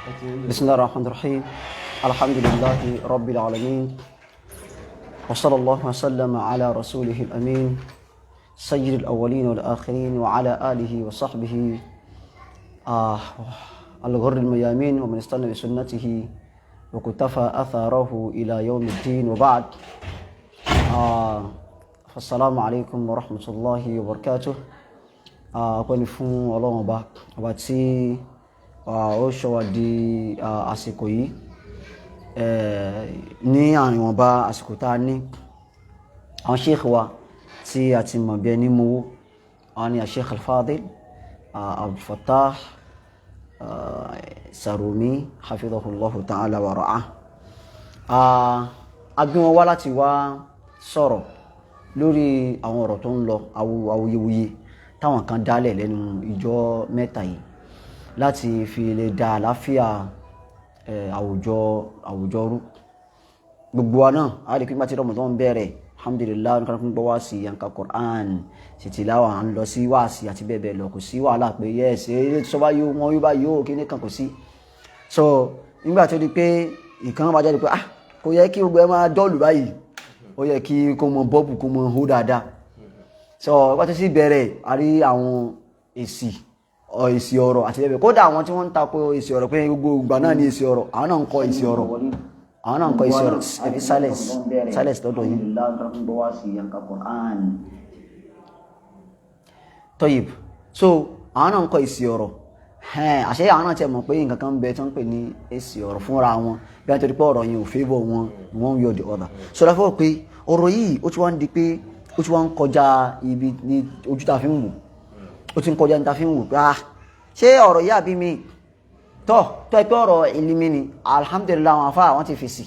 بسم الله الرحمن الرحيم الحمد لله رب العالمين وصلى الله وسلم على رسوله الأمين سيد الأولين والآخرين وعلى آله وصحبه الغر الميامين ومن استنى بسنته وكتفى أثاره إلى يوم الدين وبعد فالسلام عليكم ورحمة الله وبركاته أكون فون الله وباتي ó ṣọwọ́ di àsìkò yìí ní àrin wọn bá àsìkò tá a ní àwọn sheikh wa tí a ti mọ̀ bí ẹni mowó àwọn ni Sheikh Al-Fadil Abdul Fattah Sarumi hafidhahullahu ta'ala wa ra'ah a gbé wọn wá láti wá sọ̀rọ̀ lórí àwọn ọ̀rọ̀ tó ń lọ awuyewuye táwọn kan dálẹ̀ lẹ́nu ìjọ mẹ́ta yìí láti fi lè dá àlàáfíà àwùjọ rú gbogbo wa náà a rí pípa tí Ramadan bẹ̀rẹ̀ alhamdulillah nǹkan fún gbọ́ wá sí yanka Qur'an sí tìláwà ń lọ sí wáàsí àti bẹ́ẹ̀ bẹ́ẹ̀ lọ kò sí wàhálà pé yes eré tó bá yóò wọ́n yóò bá yóò kí ní kan kò sí so nígbà tó di pé ìkan bá jáde pé kò yẹ kí gbogbo ẹ máa dọ́ọ̀lù báyìí ó yẹ kí kó mọ bọ́ọ̀bù kó mọ hó dáadáa so nígbà tó sì bẹ̀rẹ̀ a rí àwọn èsì ọ̀rọ̀ àti bẹ́ẹ̀ kódà àwọn tí wọ́n ń tako èsì ọ̀rọ̀ pé gbogbo ìgbà náà ní èsì ọ̀rọ̀ àwọn náà ń kọ èsì ọ̀rọ̀ ẹ̀fí silence lọ́dọ̀ yìí tọ́yìb so àwọn náà ń kọ èsì ọ̀rọ̀ àṣẹ àwọn náà tẹ́ mọ̀ pé nǹkan kan bẹ tí wọ́n ń pè ní èsì ọ̀rọ̀ fúnra wọn bí wọ́n ti rí pé ọ̀rọ̀ yẹn ò favour wọn one way or the other so láfọ́ pé ọ̀rọ̀ yìí ó ti wá ń di pé ó ti wá ń kọjá ibi ní ojú tá a fi ń wò ó ti ń kọjá níta fi ń wò pé ṣé ọ̀rọ̀ yìí àbí mi tọ́ ẹ pé ọ̀rọ̀ ìlímí ni alhamdulillah àwọn afá àwọn ti fèsì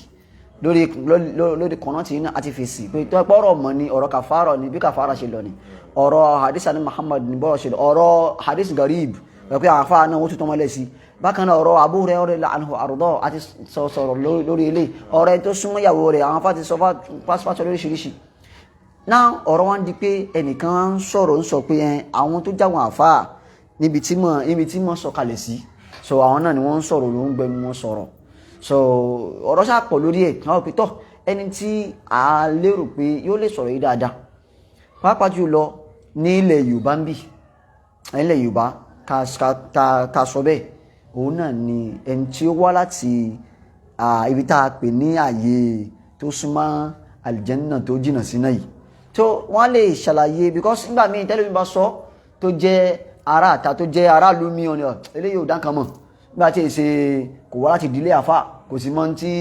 lórí kọ̀nà tí a ti fèsì pé tọ́ ẹ pé ọ̀rọ̀ mọ̀ ni ọ̀rọ̀ kàfàrọ̀ ni bí kàfàrọ̀ ṣe lọ ni ọ̀rọ̀ hadith ani Muhammad ni bọ́ọ̀ ṣe lọ ọ̀rọ̀ hadith garib pé àwọn afá náà wọ́n tún tọ́mọ́lẹ̀ sí bákan náà ọ̀rọ̀ Abu Hurairah anhu àrùdọ́ àti sọ̀rọ̀ lórí ilé ọ̀rọ̀ ẹni tó súnmọ́ ìyàwó rẹ̀ àwọn afá ti sọ pásítọ̀ lóríṣiríṣi náà ọ̀rọ̀ wọn di pé ẹnìkan ń sọ̀rọ̀ ń sọ pé àwọn tó jáwọn àfáà níbi tí mọ̀ sọ̀kalẹ̀ sí so àwọn náà ni wọ́n ń sọ̀rọ̀ ló ń gbẹnu wọn sọ̀rọ̀ so ọ̀rọ̀ ṣàpọ̀ lórí ẹ̀ àwọn òpìtọ́ ẹni tí a lérò pé yóò lè sọ̀rọ̀ yìí dáadáa pàápàá jùlọ ní ilẹ̀ Yorùbá ń bì ilẹ̀ Yorùbá ká sọ bẹ́ẹ̀ òun náà ni ẹni tí ó wá láti ibi tá a pè ní ààyè tó súnmọ́ àlìjẹ́nnà tó jìnnà sí náà yìí tó wọ́n lè ṣàlàyé because nígbà míì tẹ́lẹ̀ mi bá sọ tó jẹ́ ará àta tó jẹ́ ará lómi ọ̀nà eléyìí ò dáǹkan mọ̀ nígbà tí èsè kò wá láti ìdílé àfà kò sí mọ́ tí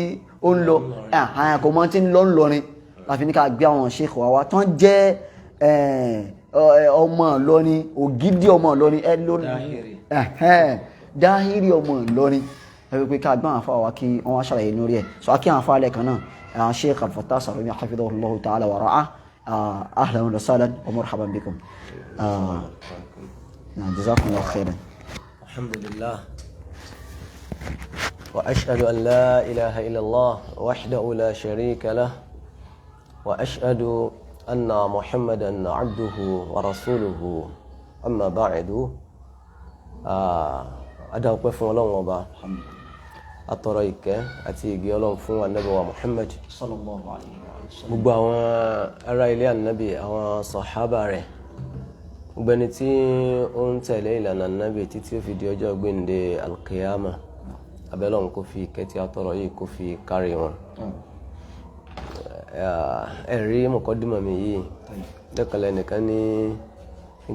ó ń lọ kò mọ́ tí ń lọ ńlọrin láfi ní ká gbé àwọn sheikh wa tán jẹ́ ọmọ Ìlọrin ògidì ọmọ Ìlọrin dáhìrì ọmọ Ìlọrin ẹgbẹ́ pé ká gbé àwọn àfà wa kí wọ́n wá ṣàlàyé lórí ẹ̀ so kí àwọn àfà alẹ́ kan náà Sheikh Al-Fattah Sarumi hafidhahullahu ta'ala wa ra'ah ahlan wa sahlan wa marhaban bikum jazakumullahu khairan alhamdulillah wa ashhadu an la ilaha illallah wahdahu la sharika lah wa ashhadu anna Muhammadan abduhu wa rasuluhu amma ba'du adáwọ̀pẹ́ fún Ọlọ́run ọba atọrọ ìkẹ́ àti ìgẹ́ Ọlọ́run fún ànábì wa Muhammad sallallahu alaihi wasallam gbogbo àwọn ará ilé ànábì àwọn sàhábà rẹ̀ gbogbo ẹni tí ó ń tẹ̀lé ìlànà ànábì títí ó fi di ọjọ́ gbéǹde alkiyama abẹ́lọ́run kó fi ìkẹ́ tí atọrọ yìí kó fi kárí wọn ẹ̀rí mọ̀kọ́dìmọ̀ mi yìí dẹ́kọ̀lẹ́ nìkan ní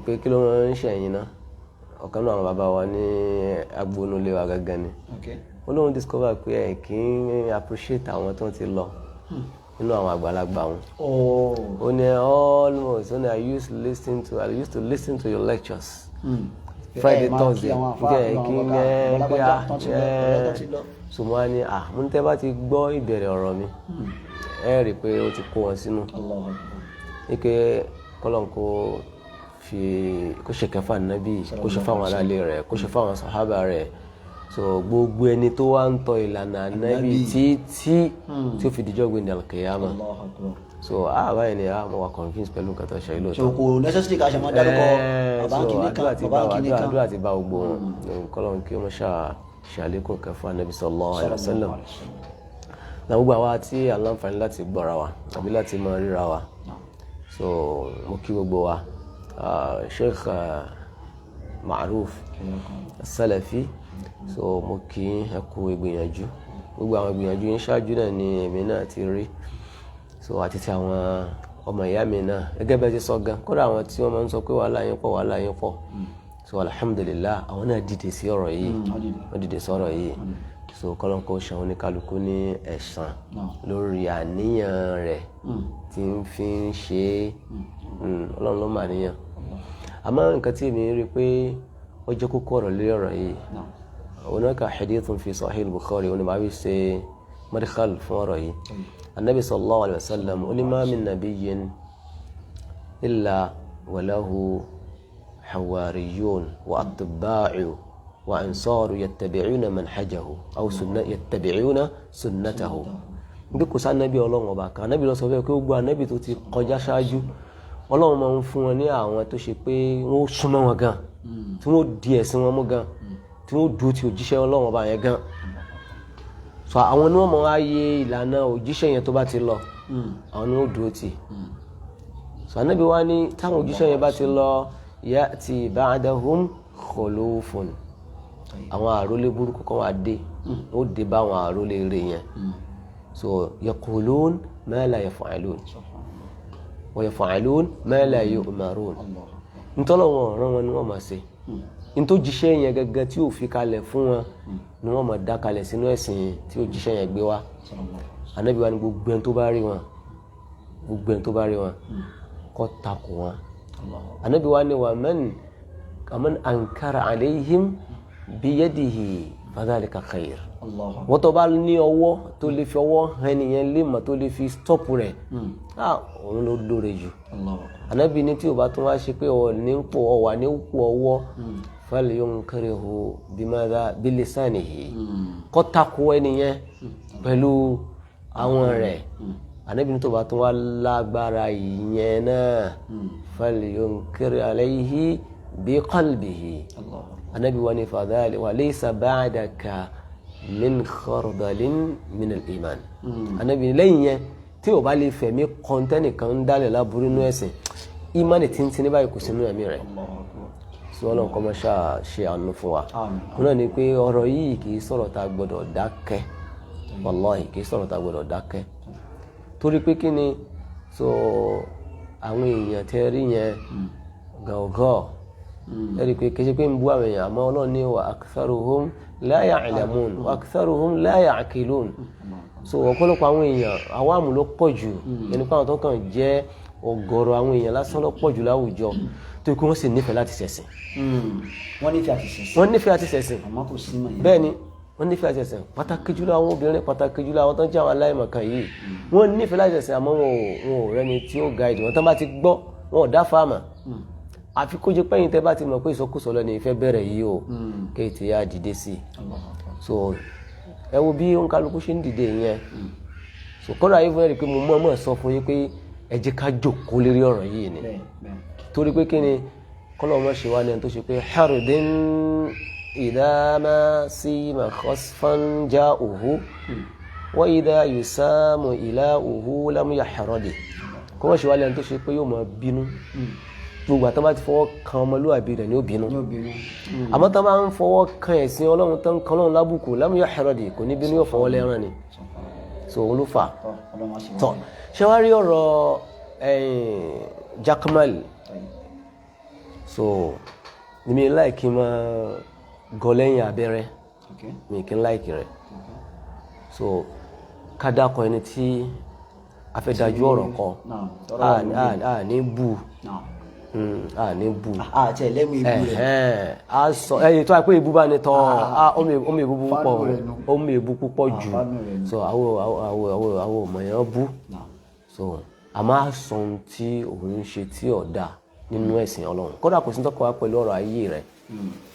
pé kí ló ń ṣẹ̀yìn náà ọ̀kan náà àwọn bàbá wa ní agbónulé wa gẹ́gẹ́ ni olóhun discover pé ẹ kì í appreciate àwọn tó ti lọ nínú àwọn àgbàlagbà wọn ó ní almost ó ní I used to listen to your lectures Friday Thursday kí n sùnmọ́ á ní mo ní tẹ́ bá ti gbọ́ ìbẹ̀rẹ̀ ọ̀rọ̀ mi ẹ rí i pé ó ti kó wọn sínú ní pé kọ́lọ́n kó ṣe kẹfà nábì kó ṣe fáwọn aráalé rẹ̀ kó ṣe fáwọn sàhábà rẹ̀ so gbogbo ẹni tó wá ń tọ ìlànà nábì tí ó fi dijọ́ gbé ní alkiyama so báyìí ni mo wà convince pẹ̀lú nǹkan tó ṣe ìlú so kò necessary ká ṣe máa dárúkọ bàbá kìíní kan àdúrà ti bá gbogbo wọn kọ́lọ́n kí wọ́n ṣáà ṣe àlékún kẹ́ fún Ànábì sallallahu alaihi wasallam. Na gbogbo àwa tí aláǹfààní láti gbọ́ra wa àbí láti máa ríra wa, so mo kí gbogbo wa, Sheikh Ma'ruf Salafi, so mo kí ẹ kú ìgbìyànjú, gbogbo àwọn ìgbìyànjú yín ṣáájú náà ni èmi náà ti rí, so àti ti àwọn ọmọ ìyá mi náà gẹ́gẹ́ bẹ́ẹ̀ ti sọ gan, kódà àwọn tí wọ́n máa ń sọ pé wàhálà yín pọ̀, so alhamdulillah àwọn náà dìde sí ọ̀rọ̀ yìí, wọ́n dìde sí ọ̀rọ̀ yìí, so kọ́lọ́nkọ́ ṣàwọn oníkálukú ní ẹ̀san lórí àníyàn rẹ̀ tí ń fi ń ṣe ọlọ́run ló mà níyàn. àmọ́ nǹkan tí èmi rí pé ó jẹ́ kókó ọ̀rọ̀ lórí ọ̀rọ̀ yìí, hunaka hadithun fi Sahih Bukhari ó ní máa fi ṣe madkhal fún ọ̀rọ̀ yìí. Annabi sallallahu alaihi wasallam ó ní ma min nabiyyin illa wa lahu hawariyun wa atba'u wa ansaru yattabi'una manhajahu aw yattabi'una sunnatahu. Bí kò sá nábì ọlọ́run ọba kan, nábì lọ sọ fẹ́ pé ó gbọ́ nábì tó ti kọjá ṣáájú, ọlọ́run máa ń fún wọn ní àwọn tó ṣe pé wọ́n súnmọ́ wọn gan, tí wọ́n di ẹ̀sìn wọn mú gan, tí wọ́n dúró ti òjíṣẹ́ ọlọ́run ọba yẹn gan. So àwọn ni wọ́n máa wá yé ìlànà òjíṣẹ́ yẹn tó bá ti lọ, àwọn ni wọ́n dúró tì. So nábì wá ní táwọn òjíṣẹ́ yẹn bá ti lọ, ya'ti ba'dahum khulufun, àwọn àrólé burúkú kan wá dé, ó dé bá àwọn àrólé rẹ̀ yẹn. So yaqulun ma la yaf'alun wa yaf'alun ma la yu'marun. Ntọ́lọ́wọ́n ọ̀ràn wọn ni wọ́n máa ṣe, ntó jíṣẹ́ yẹn gẹ́gẹ́ tí ò fi kalẹ̀ fún wọn ni wọ́n máa dá kalẹ̀ sínú ẹ̀sìn tí ó jíṣẹ́ yẹn gbé wá. Ànábì wa ni gbogbo ẹni tó bá rí wọn kó takò wọn. Ànábì wa ni wa man ankara alayhim biyadihi fadhalika khair. Wọ́n tó bá ní ọwọ́ tó lè fi ọwọ́ hàn nìyẹn lè mọ̀ tó lè fi stọ́pù rẹ̀, òun ló lóore jù. Ànábì ní tí o bá tún wá ṣe pé ọ ní pò ọ wà ní pò ọwọ́, falyunkirhu bimadha bilisanihi, kó takò ẹnìyẹn pẹ̀lú àwọn rẹ̀. Ànábì ní tó bá tún wá lágbára ìyẹn náà, falyunkir alayhi biqalbihi. Ànábì wa ní fadhali wa laysa ba'daka min khardalin min al-iman. Ànábì lẹ́yìn yẹn tí o bá lè fẹ̀mí kọ́ńtẹ́nì kan ń dálẹ̀ láburú inú ẹ̀sìn, ìmánì tí ní báyìí kò sínú ẹ̀mí rẹ̀. Sọ Ọlọ́run kó máa ṣe àánú fún wa. Wọn náà ni pé ọ̀rọ̀ yìí kì í sọ̀rọ̀ tá a gbọ́dọ̀ dákẹ́, wallahi kì í sọ̀rọ̀ tá a gbọ́dọ̀ dákẹ́. Torí pé kí ni, so àwọn èèyàn tẹ́ rí yẹn gàgọ́ ẹ̀rí pé kì í ṣe pé ń bú àwọn èèyàn, àmọ́ Ọlọ́run ní wa aktharuhum la ya'lamun wa aktharuhum la ya'qilun. So ọ̀pọ̀lọpọ̀ àwọn èèyàn àwàmù ló pọ̀ jù, ẹni pé àwọn tó kàn jẹ́ ọ̀gọ̀rọ̀ àwọn èèyàn lásán ló pọ̀ jù láwùjọ, tó kí wọ́n sì nífẹ̀ẹ́ láti ṣẹ̀sìn. Wọ́n nífẹ̀ẹ́ àti ṣẹ̀sìn àmọ́ kò sí mọ̀ yẹn. Bẹ́ẹ̀ ni wọ́n nífẹ̀ẹ́ àti ṣẹ̀sìn, pàtàkì jùlọ àwọn obìnrin, pàtàkì jùlọ àwọn tó ń jẹ́ àwọn aláìmọ̀kan yìí, wọ́n nífẹ̀ẹ́ láti ṣẹ̀sìn àmọ́ wọn ò rẹ́ni tí ó guide wọn. Tán bá ti gbọ́ wọn ò dá fáàmà, àfi kó jẹ́ pẹ́yìn tẹ́ bá ti mọ̀ pé ìsọkúsọ lọ ní ìfẹ́ bẹ̀rẹ̀ yìí o, kéètì yá dìde sí i. So ẹ wo bí òǹkálukú ṣe ń dìde yẹn. So kọ́ra yìí fún ẹ rí i pé mo mọ̀ sọ fún yín pé ẹ jẹ́ ká jókòó lérí ọ̀rọ̀ yìí ni, torí pé kí ni kọ́lọ́ ọmọ ṣe wá ní ẹni tó ṣe pé hardin idha ma sima khasfan ja'uhu wa idha yusamu ila'uhu lam yahradi. kọ́ mọ̀ ṣe wá ní ẹni tó ṣe pé yóò máa bínú gbogbo àtọ́ bá ti fọwọ́ kan ọmọlúwàbí rẹ̀ ní òbínú, àmọ́ tán bá ń fọwọ́ kan ẹ̀sìn Ọlọ́run tán kan Ọlọ́run lábùkù lam yahradi, kò ní bínú, yóò fọwọ́ lẹ́rán ni. So òun ló fà tọ́ ṣe wá rí ọ̀rọ̀ Jaqmal. So mi láìkí máa gọ lẹ́yìn abẹ́rẹ́, mi kí n láìkí rẹ̀. So ká dákọ̀ ẹni tí a fẹ́ dájú ọ̀rọ̀ kan, ní bú ní bú àti ẹlẹ́mú ìbú rẹ̀ a sọ ẹ̀yìn tó àpé ìbú bá ní tọ́ ọmọ ìbú púpọ̀, ọmọ ìbú púpọ̀ jù. So àwọn ọmọ yẹn bú. So a máa sọ ohun tí òun ń ṣe tí ọ̀dà nínú ẹ̀sìn Ọlọ́run, kódà kò sí tọ́kọ̀ wá pẹ̀lú ọ̀rọ̀ ayé rẹ̀.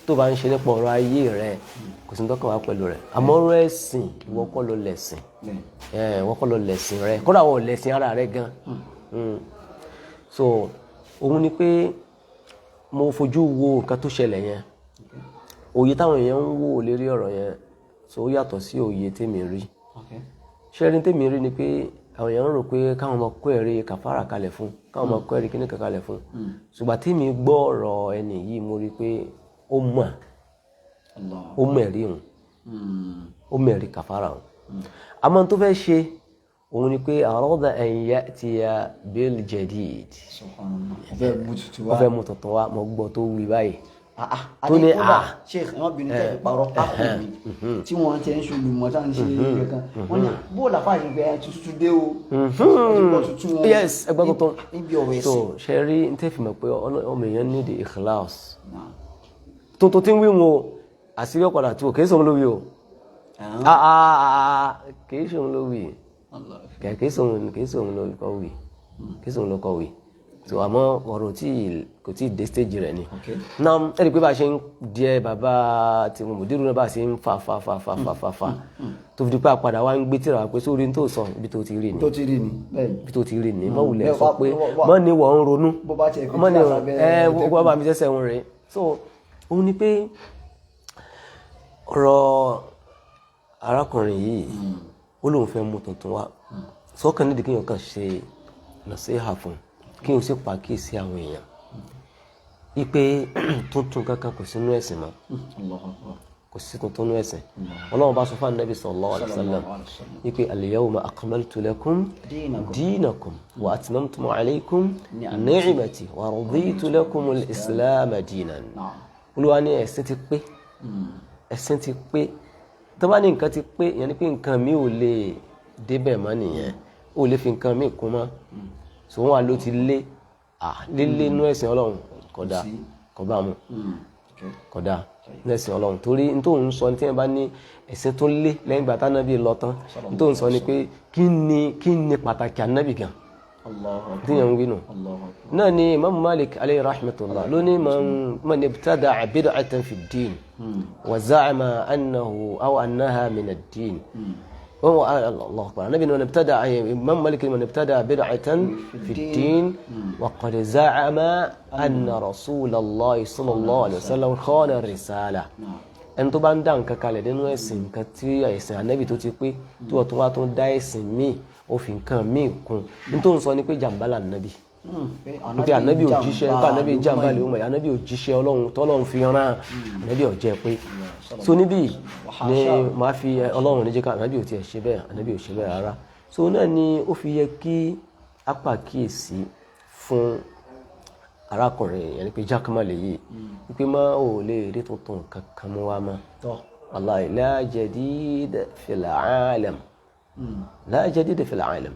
Tó bá ń ṣe nípa ọ̀rọ̀ ayé rẹ̀ kò sí tọ́kọ̀ wá pẹ̀lú rẹ̀, àmọ́ ọ̀rọ̀ ẹ̀sìn ìwọ kọ́ ló lẹ̀sìn, ìwọ kọ́ ló lẹ̀sìn rẹ̀, kódà wọ́n lẹ̀sìn ara rẹ̀ gan. So òun ni pé mo fojú wo nǹkan tó ṣẹlẹ̀ yẹn, òye táwọn èèyàn ń wò lérí ọ̀rọ̀ yẹn so ó yàtọ̀ sí òye tèmi rí ṣé rí tèmi rí ni pé àwọn èèyàn ń rò pé káwọn ọmọ kó ẹ̀rí kàfàrà kalẹ̀ fún káwọn ọmọ kó ẹ̀rí kíní kalẹ̀ fún ṣùgbọ́n tèmi gbọ́ ọ̀rọ̀ ẹni yìí mo rí pé ó mọ̀ ẹ̀rí òun ó mọ̀ ẹ̀rí kàfàrà òun àmọ́ tó fẹ́ ṣe òun ni pé arada an ya'tiya bil jadid ó fẹ́ mú tuntun wá mo gbọ́ tó wí báyìí tó ní sheikh ẹ̀wọ̀n bìnrin tẹ́ parọ́ ápùlù tí wọ́n ti ń ṣe olùmọ̀ta ń ṣe kankan wọ́n ní bó làfáà yìí bẹ́ẹ̀ tuntun dé o yes ẹgbẹ́ tuntun níbi ọ̀rọ̀ ẹ̀sìn so ṣe rí n tẹ́ fi mọ̀ pé ọmọ èèyàn ní the ikhlas tuntun tí ń wí wọn o àṣírí ọ̀padà tí o kìí sọ̀rọ̀ lórí o kìí sọ̀rọ̀ lórí kìí sọ̀rọ̀ lórí so àmọ́ ọ̀rọ̀ tí kò tí dé stage rẹ̀ ni náà ẹ̀rí pé bá ṣe ń díẹ̀ bàbá tí mo mọ̀dérú náà bá ṣe ń fa tó fi di pé àpadà wá ń gbé tíra pé sórí tó sọ ibi tó ti rí ni mọ́ wulẹ̀ sọ pé mọ́ ni wọ́n ń ronú mọ́ ni wọ́n bá mi tẹ́sẹ̀ wọn rẹ̀ so òun ni pé ọ̀rọ̀ arákùnrin yìí ó lóun fẹ́ mú tuntun wá sọ́kàn nídìí kí èèyàn kàn ṣe nasiha fún kí o sì pàkíyèsí àwọn èèyàn ipe tuntun kankan kò sínú ẹ̀sìn mọ́ kò sí tuntun nínú ẹ̀sìn Ọlọ́run bá sọ fún Ànábì sallallahu alaihi wasallam ipe al-yawma akmaltu lakum dinakum wa atmamtu alaykum ni'mati wa raditu lakum al-islam dinan Olúwa ní ẹ̀sìn ti pé tó bá ní nǹkan ti pé ìyẹn ni pé nǹkan mi ò lè débẹ̀ mọ́ nìyẹn ó lè fi nǹkan mi kún mọ́ so wọn ló ti lé lílé inú ẹ̀sìn Ọlọ́run kódà kọba mu kódà inú ẹ̀sìn Ọlọ́run torí n tó ń sọ ní tí wọ́n bá ní ẹ̀sìn tó lé lẹ́yìn ìgbà tánábì lọ tán n tó ń sọ ni pé kí ni pàtàkì ànábì gan tí yẹn ń wí nù náà ni Imam Malik alayhi rahmatullah ló ní man ibtada'a bid'atan fi ad-din wa za'ama annahu aw annaha min ad-din الله أكبر النبي من ابتدع إمام مالك من ابتدع بدعة في الدين وقد زعم أن رسول الله صلى الله عليه وسلم خان الرسالة ẹni tó bá ń dá nǹkan kalẹ̀ nínú ẹ̀sìn nǹkan tí ẹ̀sìn ànábì tó ti pé tí wọ́n tún wá tó ń dá ẹ̀sìn míì ó fi nǹkan míì kún ní tó ń sọ ni pé jàǹbá là nàbì nípa ànábì òjíṣẹ́ nípa ànábì jàǹbá lè wọ́n mọ̀ ànábì òjíṣẹ́ ọlọ́run tọ́lọ́run fi rán ànábì ọ̀jẹ́ pé so níbí ni màá fi ọlọ́run ní jẹ́ ká ànábì ò tiẹ̀ ṣe bẹ́ẹ̀ ànábì ò ṣe bẹ́ẹ̀ rárá so náà ni ó fi yẹ kí a pàkíyèsí fún arákùnrin yẹn ni pé jákèmálè yìí wípé má ò lè rí tuntun kankan mú wa mọ́ wallahi la jadid fil alam la jadid fil alam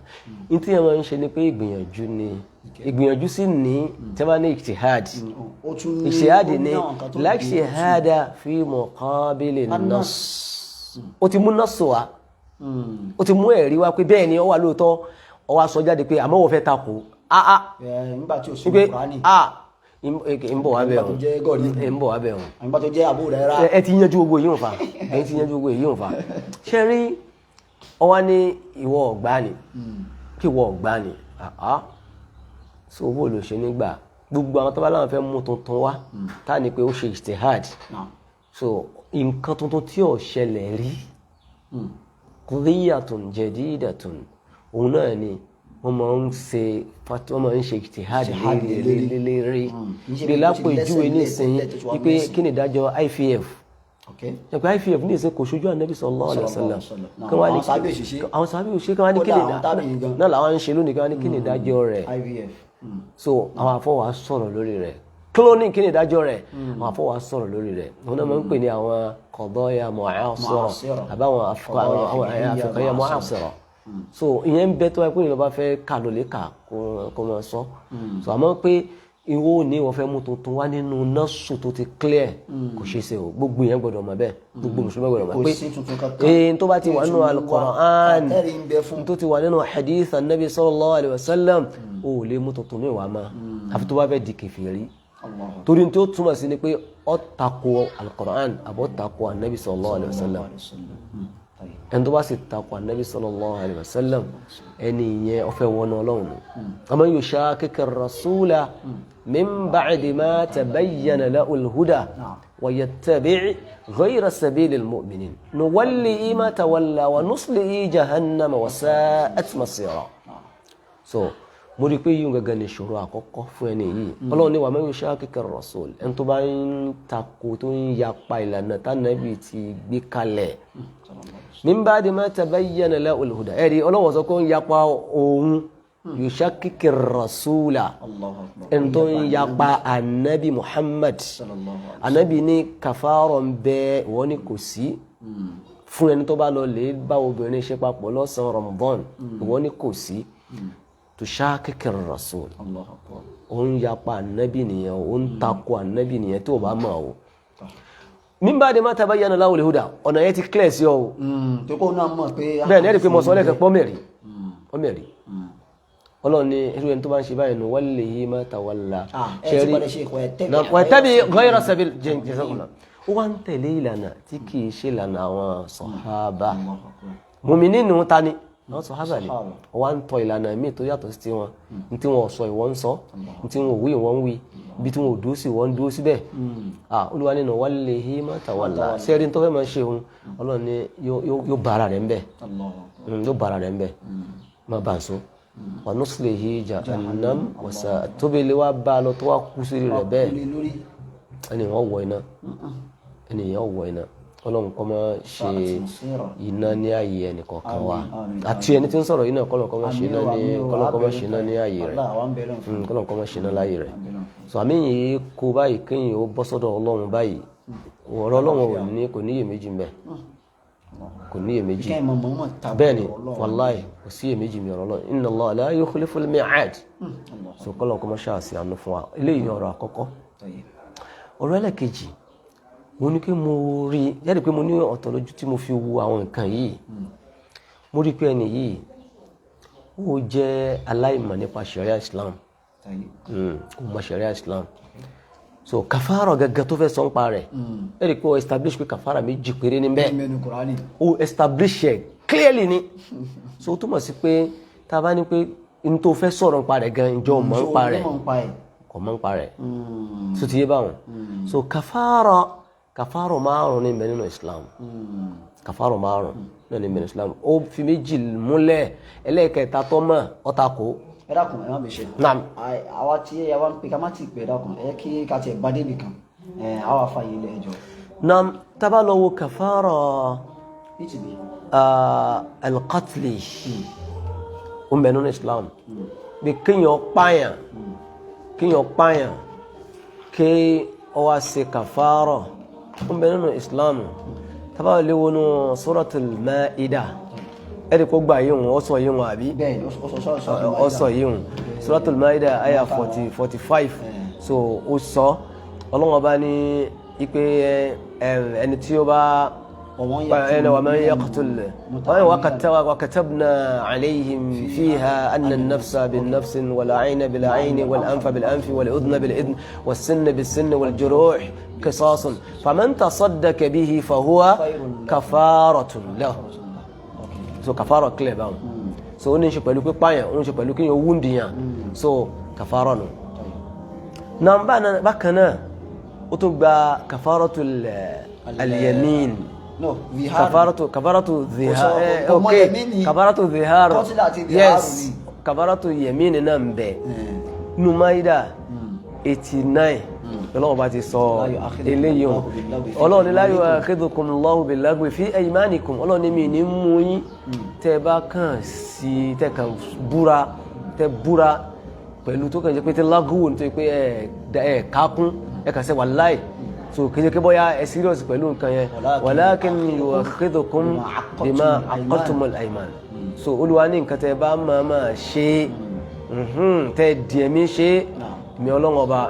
ní tí wọ́n ń ṣe ni pé ìgbìyànjú sí ní tẹ́wọ́n ní ijtihad ni láìṣihada fi muqabil an-nass ó ti mú nass wá ó ti mú ẹ̀rí wá pé bẹ́ẹ̀ ni ó wà lóòótọ́ ó wá sọ jáde pé àmọ́ wọ́n fẹ́ takò nígbà tí ó sì Kùránì ń bọ̀ wá bẹ̀ wọn nígbà tó jẹ́ Abu Hurairah ẹ ti yanjú gbogbo yìí fa ṣe rí ọwá ní ìwọ ọ̀gbá ni kí ìwọ ọ̀gbá ni so owó ló ṣe nígbà gbogbo àwọn tó bá láwọn fẹ́ mú tuntun wá tá ní pé ó ṣe ijtihad so nǹkan tuntun tí ò ṣẹlẹ̀ rí qadiyatun jadidatun òun náà ni wọ́n máa ń ṣe ijtihad lérí bí lápò ìjúwe nísìnyí wípé kí ni ìdájọ́ IVF ṣẹ̀pẹ́ IVF ní ìsìn kò ṣojú Ànábì sallallahu alaihi wasallam àwọn sábẹ́ òṣìṣẹ́ kan wá ní kí ni ìdájọ́ náà làwọn ń ṣe lónìí kan wá ní kí ni ìdájọ́ rẹ̀ so àwọn afọwà sọ̀rọ̀ lórí rẹ̀ cloning kí ni ìdájọ́ rẹ̀ àwọn afọwà sọ̀rọ̀ lórí rẹ̀ wọn náà máa ń pè ní àwọn qadaya mu'asira àbáwọn àfikànyà mu'asira so ìyẹn ń bẹ tó ẹ pé ìlọba fẹ́ kà ló lè kà kó máa sọ so àmọ́ pé ìwọ ní wọ́n fẹ́ mú tuntun wá nínú nọ́ọ̀sù tó ti clear kò ṣe é ṣe o gbogbo yẹn gbọ́dọ̀ mọ̀ bẹ́ẹ̀ gbogbo mùsùlùmí gbọ́dọ̀ mọ̀ pé tó bá ti wà nínú al-Qur'an tó ti wà nínú hadith Annabi sallallahu alaihi wasallam o lè mú tuntun ní ìwà máa àfi tó bá fẹ́ di kèfèrí torí tí ó túmọ̀ sí ni pé ó tako al-Qur'an àbọ̀ tako Annabi sallallahu alaihi wasallam ẹni tó bá sì takò Ànábì sallallahu alaihi wasallam ẹni yẹn ó fẹ́ wọnà Ọlọ́run àmọ́ yushaqiqi ar-rasula min ba'di ma tabayyana lahu al-huda wa yattabi' ghayra sabili al-mu'minin nuwallihi ma tawalla wa nuslihi jahannama wa sa'at masira. So mo rí pé yíò gẹ́gẹ́ ní ìṣòro àkọ́kọ́ fún ẹni yìí. Ọlọ́run ní wa man yushaqiqi ar-rasul ẹni tó bá ń takò tó ń yapa ìlànà t'Ànábì ti gbé kalẹ̀ min ba'di ma tabayyana lahu al-huda ẹ̀rí Ọlọ́run sọ pé ń yapa òun yushaqiqi ar-rasula ẹni tó ń yapa Ànábì Muhammad. Ànábì ní kàfàrọ̀ ń bẹ wọ́n ní kò sí fún ẹni tó bá lọ lè bá obìnrin ṣe papọ̀ lọ́sàn Ramadan wọ́n ní kò sí. Tushaqiqi ar-rasul òun yapa Ànábì nìyẹn òun takò Ànábì nìyẹn tó bá mọ̀ ọ́. Min ba'di ma tabayyana lahu al-huda ọ̀nà yẹn ti clear sí ọ. tó kó náà mọ̀ pé bẹ́ẹ̀ ni ẹ̀rí pé mo sọ lẹ́kẹ̀ẹ́ pọ́ mẹ́rin Ọlọ́run ní irú ẹni tó bá ń ṣe báyìí nuwallihi ma tawalla wattabi' ghayra sabil jẹ́sọ́kùnà ó wá ń tẹ̀lé ìlànà tí kìí ṣe ìlànà àwọn sọ̀hábà mùmínì nù ta ni àwọn sọ̀hábà ni ó wá ń tọ ìlànà míì tó yàtọ̀ sí tiwọn ní tí wọn sọ ìwọ́n ń sọ ní tí wọn wí ìwọ́n ń wí bí tí wọn ò dúró sí ìwọ́n ń dúró síbẹ̀. Olúwa ní nuwallihi ma tawalla sẹ́rin tó fẹ́ máa ṣe òun Ọlọ́run ní yóò bára rẹ̀ ń bẹ̀ yóò bára rẹ̀ ń bẹ̀ má bá ń so wa nuslihi jahannam wa sa'at tóbi lè wá bá a lọ tó wá kú sí rẹ̀ bẹ́ẹ̀ ẹnìyàn wọ iná ẹnìyàn wọ iná Ọlọ́run kó má ṣe iná ní ààyè ẹnìkọ̀ọ̀kan wa àti ẹni tí ń sọ̀rọ̀ yìí náà kọ́lọ̀ kó má ṣe iná ní ààyè rẹ̀ kọ́lọ̀ kó má ṣe iná láàyè rẹ̀. So àmì yìí kó báyìí kéyìn ó bọ́ sọ́dọ̀ Ọlọ́run báyìí ọ̀rọ̀ Ọlọ́run kò níyèméjì ń bẹ kò níyèméjì bẹ́ẹ̀ ni wàláì kò sí iyèméjì mi ọ̀rọ̀ Ọlọ́run inna Allaha la yukhlifu al-mi'ad. So kọ́lọ̀ kó má ṣàṣì àánú fún wa eléyìí ni ọ̀rọ̀ àkọ́kọ́. Ọ̀rọ̀ ẹlẹ́kejì mo ní pé mo rí yẹ́rì pé mo ní ọ̀tọ̀ lójú tí mo fi wo àwọn nǹkan yìí mo rí pé ẹni yìí ó jẹ́ aláìmọ̀ nípa sharia Islam kò mọ̀ sharia Islam. So kàfàrà gẹ́gẹ́ tó fẹ́ sọ ń pa rẹ̀ yẹ́rì pé ó establish pé kàfàrà méjì péré níbẹ̀ ó establish ẹ̀ clearly ni. So ó túmọ̀ sí pé tá a bá ní pé n tó fẹ́ sọ̀rọ̀ ń pa rẹ̀ gan ìjọ mọ̀ ń pa rẹ̀ kò mọ̀ ń pa rẹ̀ so ti yé báwọn. So kàfàrà márùn ní ìbẹ̀ nínú Islam kàfàrà márùn ní ìbẹ̀ Islam ó fi méjì múlẹ̀ ẹlẹ́ẹ̀kẹta tó mọ̀ ọ́tàkó. ẹ dákun ẹ má bẹ ṣe àwa tí ẹ wá ń pe ká má ti pè ẹ dákun ẹ kí ká tiẹ̀ bá débi kan àwa fàyè ilé ẹjọ́. Nam tábà lọ wo kàfàrà al-qatli ó ń bẹ nínú Islam bí kéèyàn pààyàn kí ó wá ṣe kàfàrà ó ń bẹ nínú Islam. Tábà lè wo nínú Suratul Ma'idah ẹ̀rí kó gbà yíhun ó sọ yíhun àbí ó sọ yíhun Suratul Ma'idah àyà 45 so ó sọ Ọlọ́run bá ní ipe ẹni tí ó bá ومن يقتل وكتبنا عليهم فيها أن النفس بالنفس والعين بالعين والأنف بالأنف والأذن بالأذن والسن بالسن والجروح قصاص فمن تصدق به فهو كفارة له. So kàfàrà clear báwọn so ó ní ṣe pẹ̀lú pípáyàn ó ní ṣe pẹ̀lú kí yóò wúndìyàn so kàfàrà nù. Náà bákan náà ó tún gba kàfàratul al-yamin kàfàratu zihar okay kàfàratu zihar yes kàfàratu yamin náà ń bẹ nínú Maida 89 Ọlọ́run bá ti sọ eléyìí hàn Ọlọ́run ní la yu'akhidhukum Allahu bil-laghwi fi aymanikum Ọlọ́run ní mi ní mú yín tẹ́ bá kàn sí tẹ́ kàn búra pẹ̀lú tó kàn jẹ́ pé tí lágùwò ní tó pé ẹ̀ kákún ẹ̀ kàn sẹ́ wallahi so kìí kí bọ́yá ẹ̀ serious pẹ̀lú nǹkan yẹn walakin yu'akhidhukum bima aqadtumul ayman. So Olúwa ní nǹkan tẹ́ bá máa ṣe tẹ́ dìẹ̀mí ṣe mi Ọlọ́run ọba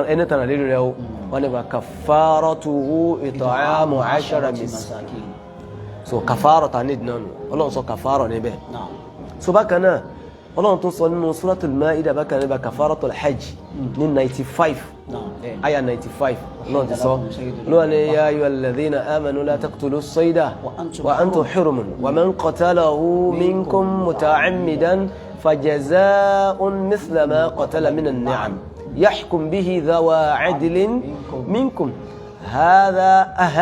ẹni tàn lérí rẹ̀ o wọ́n ní bá kafaratuhu it'amu 10 miskin. So kàfàrà ta ní ìdínà nù Ọlọ́run sọ kàfàrà níbẹ̀. So bákan náà Ọlọ́run tún sọ nínú Suratul Ma'idah bákan náà kafaratul hajj ní 95 aya 95 Ọlọ́run ti sọ lọ́wọ́ ni ya ayyuhal ladhina amanu la taqtulus sayda wa antum hurumun wa man qatalahu minkum muta'ammidan fajaza'un mithla ma qatala minan ni'am yahkum bihi dhawa 'adlin minkum هذا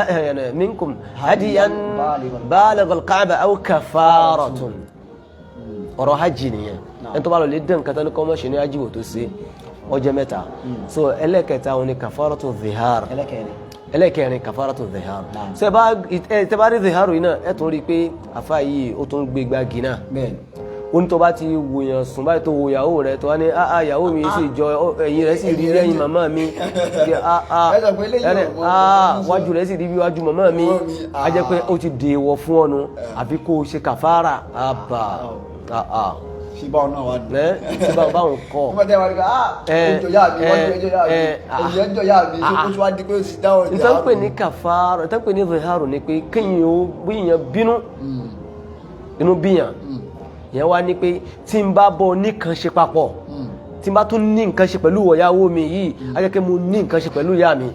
يعني منكم هديا بالغ الكعبة أو كفارة ọ̀rọ̀ hajj nìyẹn ẹni tó bá lọ lè dán nǹkan tán ní kọ́mọ́ ṣe ní hajj wò tó ṣe ọjọ́ mẹ́ta so ẹlẹ́kẹta òun ni kafaratu dhihar ẹlẹ́kẹrin kafaratu dhihar so ẹ bá rí dhihar yìí náà ẹ tún rí i pé àfa yìí ó tún gbé gbági náà ó ní tó bá ti wòyàn sùn báyìí tó wo ìyàwó rẹ tó wá ní ìyàwó mi sì jọ ẹ̀yìn rẹ sì rí lẹ́yìn màmá mi wájú rẹ sì rí bí wájú màmá mi a jẹ́ pé ó ti dèèwọ̀ fún ọnu àbí kó o ṣe kàfàrà àbà síbá ọ̀nà wa dùn. síbá ọba òun kọ́. wọ́n tẹ́ wọn rí ká ẹjọ́ yá mi wọ́n ẹjọ́ yá mi ẹjọ́ yá mi tó kó tó wá di pé ó ti dáwọ́ ìjà. nítorí pé ní kàfàrà nítorí pé ní ziharu ni pé kéèyàn ó gbìyàn bínú inú bíyàn yẹn wá ní pé tí n bá bọ nìkan ṣe papọ̀ tí n bá tún ní nǹkan ṣe pẹ̀lú ìyàwó mi yìí á jẹ́ kí mo ní nǹkan ṣe pẹ̀lú ìyá mi.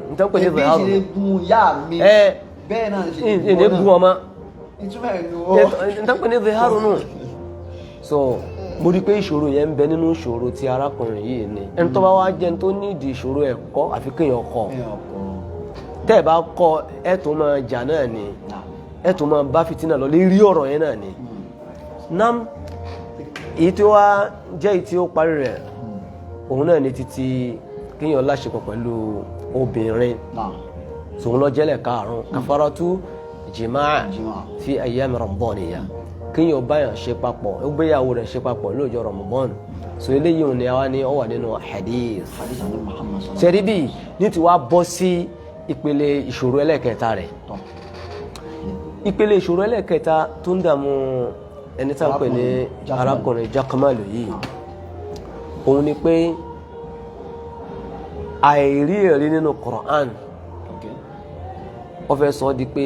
nítorí pé ní ziharu èmi ṣe gun ìyá mi bẹ́ẹ̀ náà ṣe ìní gun ọmọ ìtumọ̀ ẹ̀ nù ó. nítorí pé ní ziharu nù so mo rí pé ìṣòro yẹn ń bẹ nínú ìṣòro tí arákùnrin yìí ní ẹni tó bá wá jẹ́ tó nídìí ìṣòro ẹ̀kọ́ àfi kéèyàn kọ́ tẹ́ ẹ̀ bá kọ́ ẹ̀ tó máa jà náà ni ẹ̀ tó máa bá fìtínà lọ lè rí ọ̀rọ̀ yẹn náà ni nam èyí tí ó wá jẹ́ èyí tí ó parí rẹ̀ òun náà ni títí kéèyàn láṣepọ̀ pẹ̀lú obìnrin tòun lọ jẹ́lẹ̀ karùn-ún kafaratu jimaa fi ayyam Ramadaniyya kéèyàn báyàn ṣe papọ̀ ó gbéyàwó rẹ̀ ṣe papọ̀ lọ́jọ́ Ramadan so eléyìí ò ní àwa ní ó wà nínú hadith ṣẹ́rí bíi ní ti wá bọ́ sí ìpele ìṣòro ẹlẹ́kẹta rẹ̀ ìpele ìṣòro ẹlẹ́kẹta tó ń dààmú ẹni tá à ń pè ní arákùnrin Jakamalu yìí òun ni pé àìrí ẹ̀rí nínú Qur'an ó fẹ́ sọ ọ́ di pé